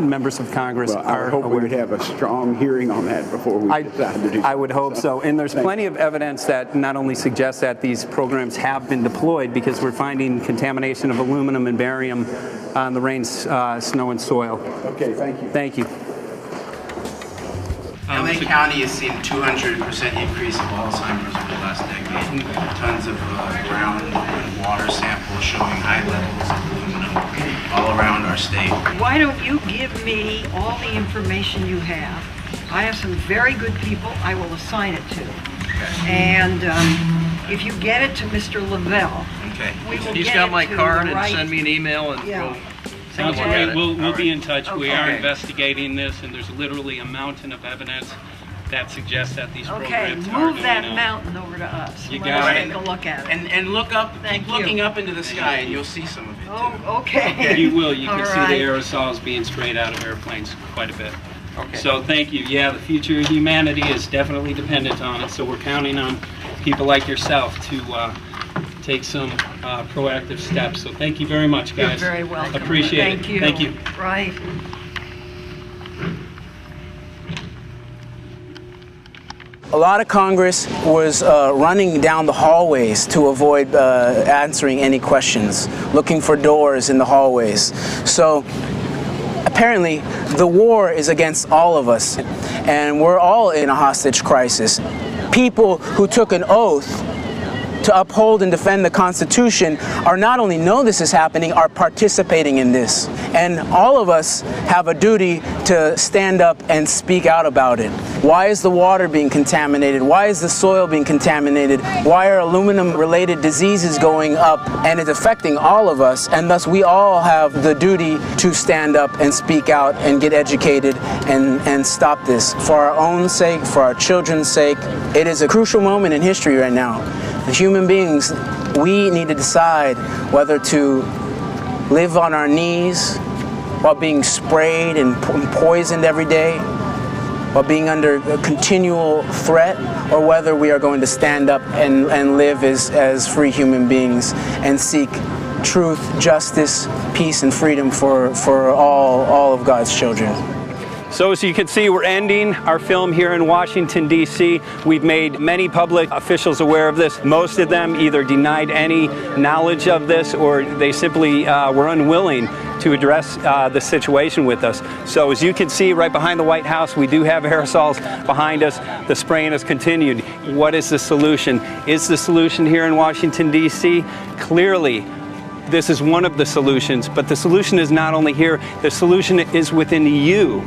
members of Congress are I hope aware. we would have a strong hearing on that before we decide to do. I would hope so. And there's plenty of evidence that not only suggests that these programs have been deployed, because we're finding contamination of aluminum and barium on the rain, snow, and soil. Okay, thank you. Thank you. LA County has seen 200% increase of Alzheimer's over the last decade. Tons of ground and water samples showing high levels of aluminum all around our state. Why don't you give me all the information you have? I have some very good people I will assign it to. Okay. And if you get it to Mr. Lavelle, okay. we will He's get got it my to card the and right... send me an email and Yeah. we'll Okay. look at it. We'll be in touch. We are Okay. investigating this, and there's literally a mountain of evidence that suggests that these Okay, programs are move that going on. mountain over to us. You Let got us it. take a look at it. And look up, Thank keep looking you. up into the sky, and you'll see some of it. Oh, okay. You will. You can All see right. the aerosols being sprayed out of airplanes quite a bit. Okay. So thank you. Yeah, the future of humanity is definitely dependent on it. So we're counting on people like yourself to take some proactive steps. So thank you very much, guys. You're very welcome. Appreciate Thank it. you. Thank you. Right. A lot of Congress was running down the hallways to avoid answering any questions, looking for doors in the hallways. So apparently the war is against all of us, and we're all in a hostage crisis. People who took an oath to uphold and defend the Constitution are not only know this is happening, are participating in this. And all of us have a duty to stand up and speak out about it. Why is the water being contaminated? Why is the soil being contaminated? Why are aluminum-related diseases going up? And it's affecting all of us, and thus we all have the duty to stand up and speak out and get educated and stop this. For our own sake, for our children's sake, it is a crucial moment in history right now. As human beings, we need to decide whether to live on our knees while being sprayed and poisoned every day, while being under a continual threat, or whether we are going to stand up and live as free human beings and seek truth, justice, peace, and freedom for all of God's children. So as you can see, we're ending our film here in Washington, D.C. We've made many public officials aware of this. Most of them either denied any knowledge of this, or they simply were unwilling to address the situation with us. So as you can see right behind the White House, we do have aerosols behind us. The spraying has continued. What is the solution? Is the solution here in Washington, D.C.? Clearly, this is one of the solutions, but the solution is not only here, the solution is within you.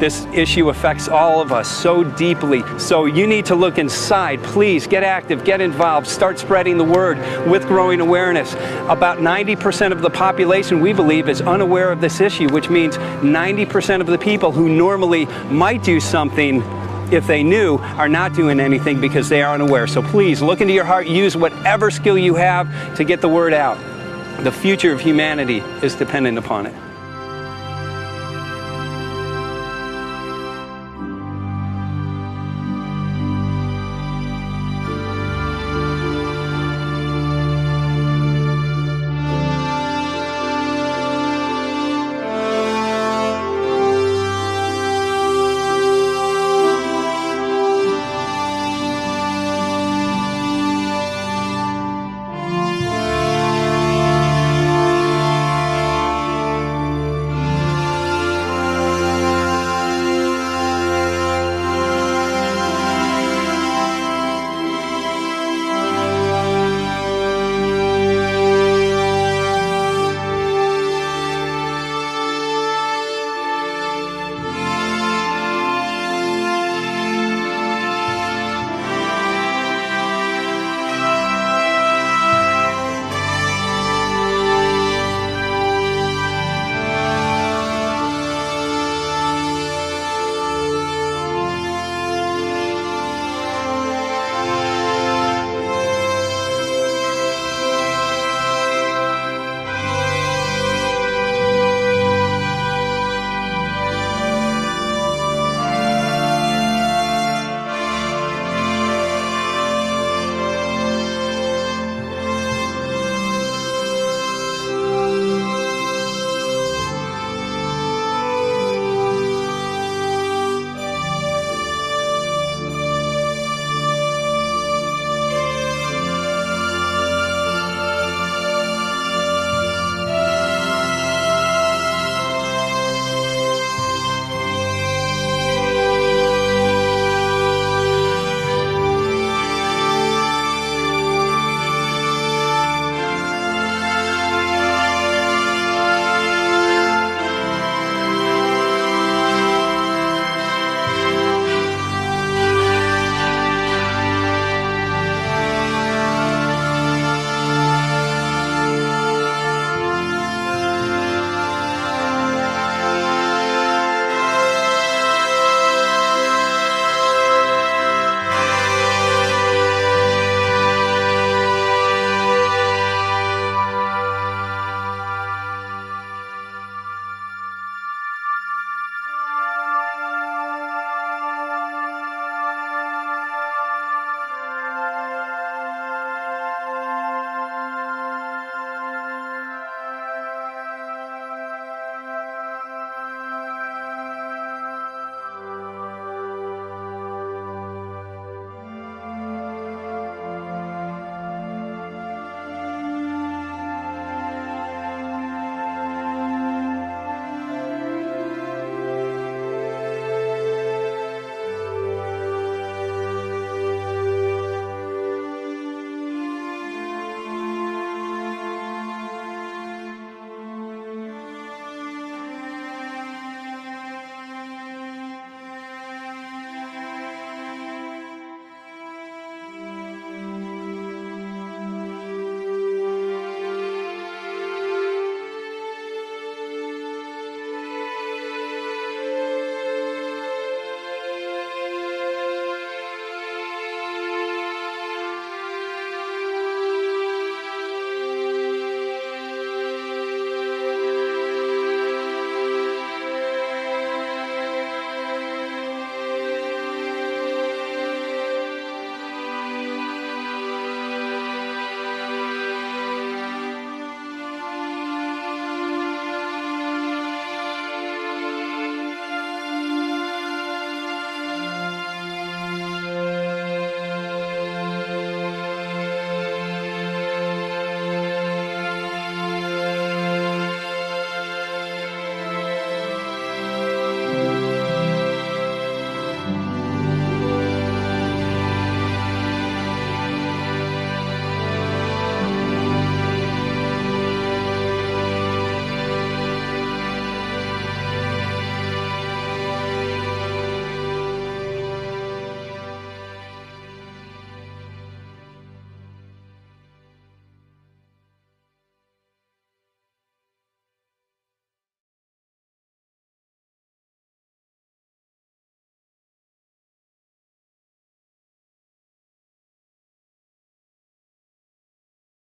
This issue affects all of us so deeply. So you need to look inside. Please get active, get involved, start spreading the word with growing awareness. About 90% of the population, we believe, is unaware of this issue, which means 90% of the people who normally might do something if they knew are not doing anything because they are unaware. So please look into your heart, use whatever skill you have to get the word out. The future of humanity is dependent upon it.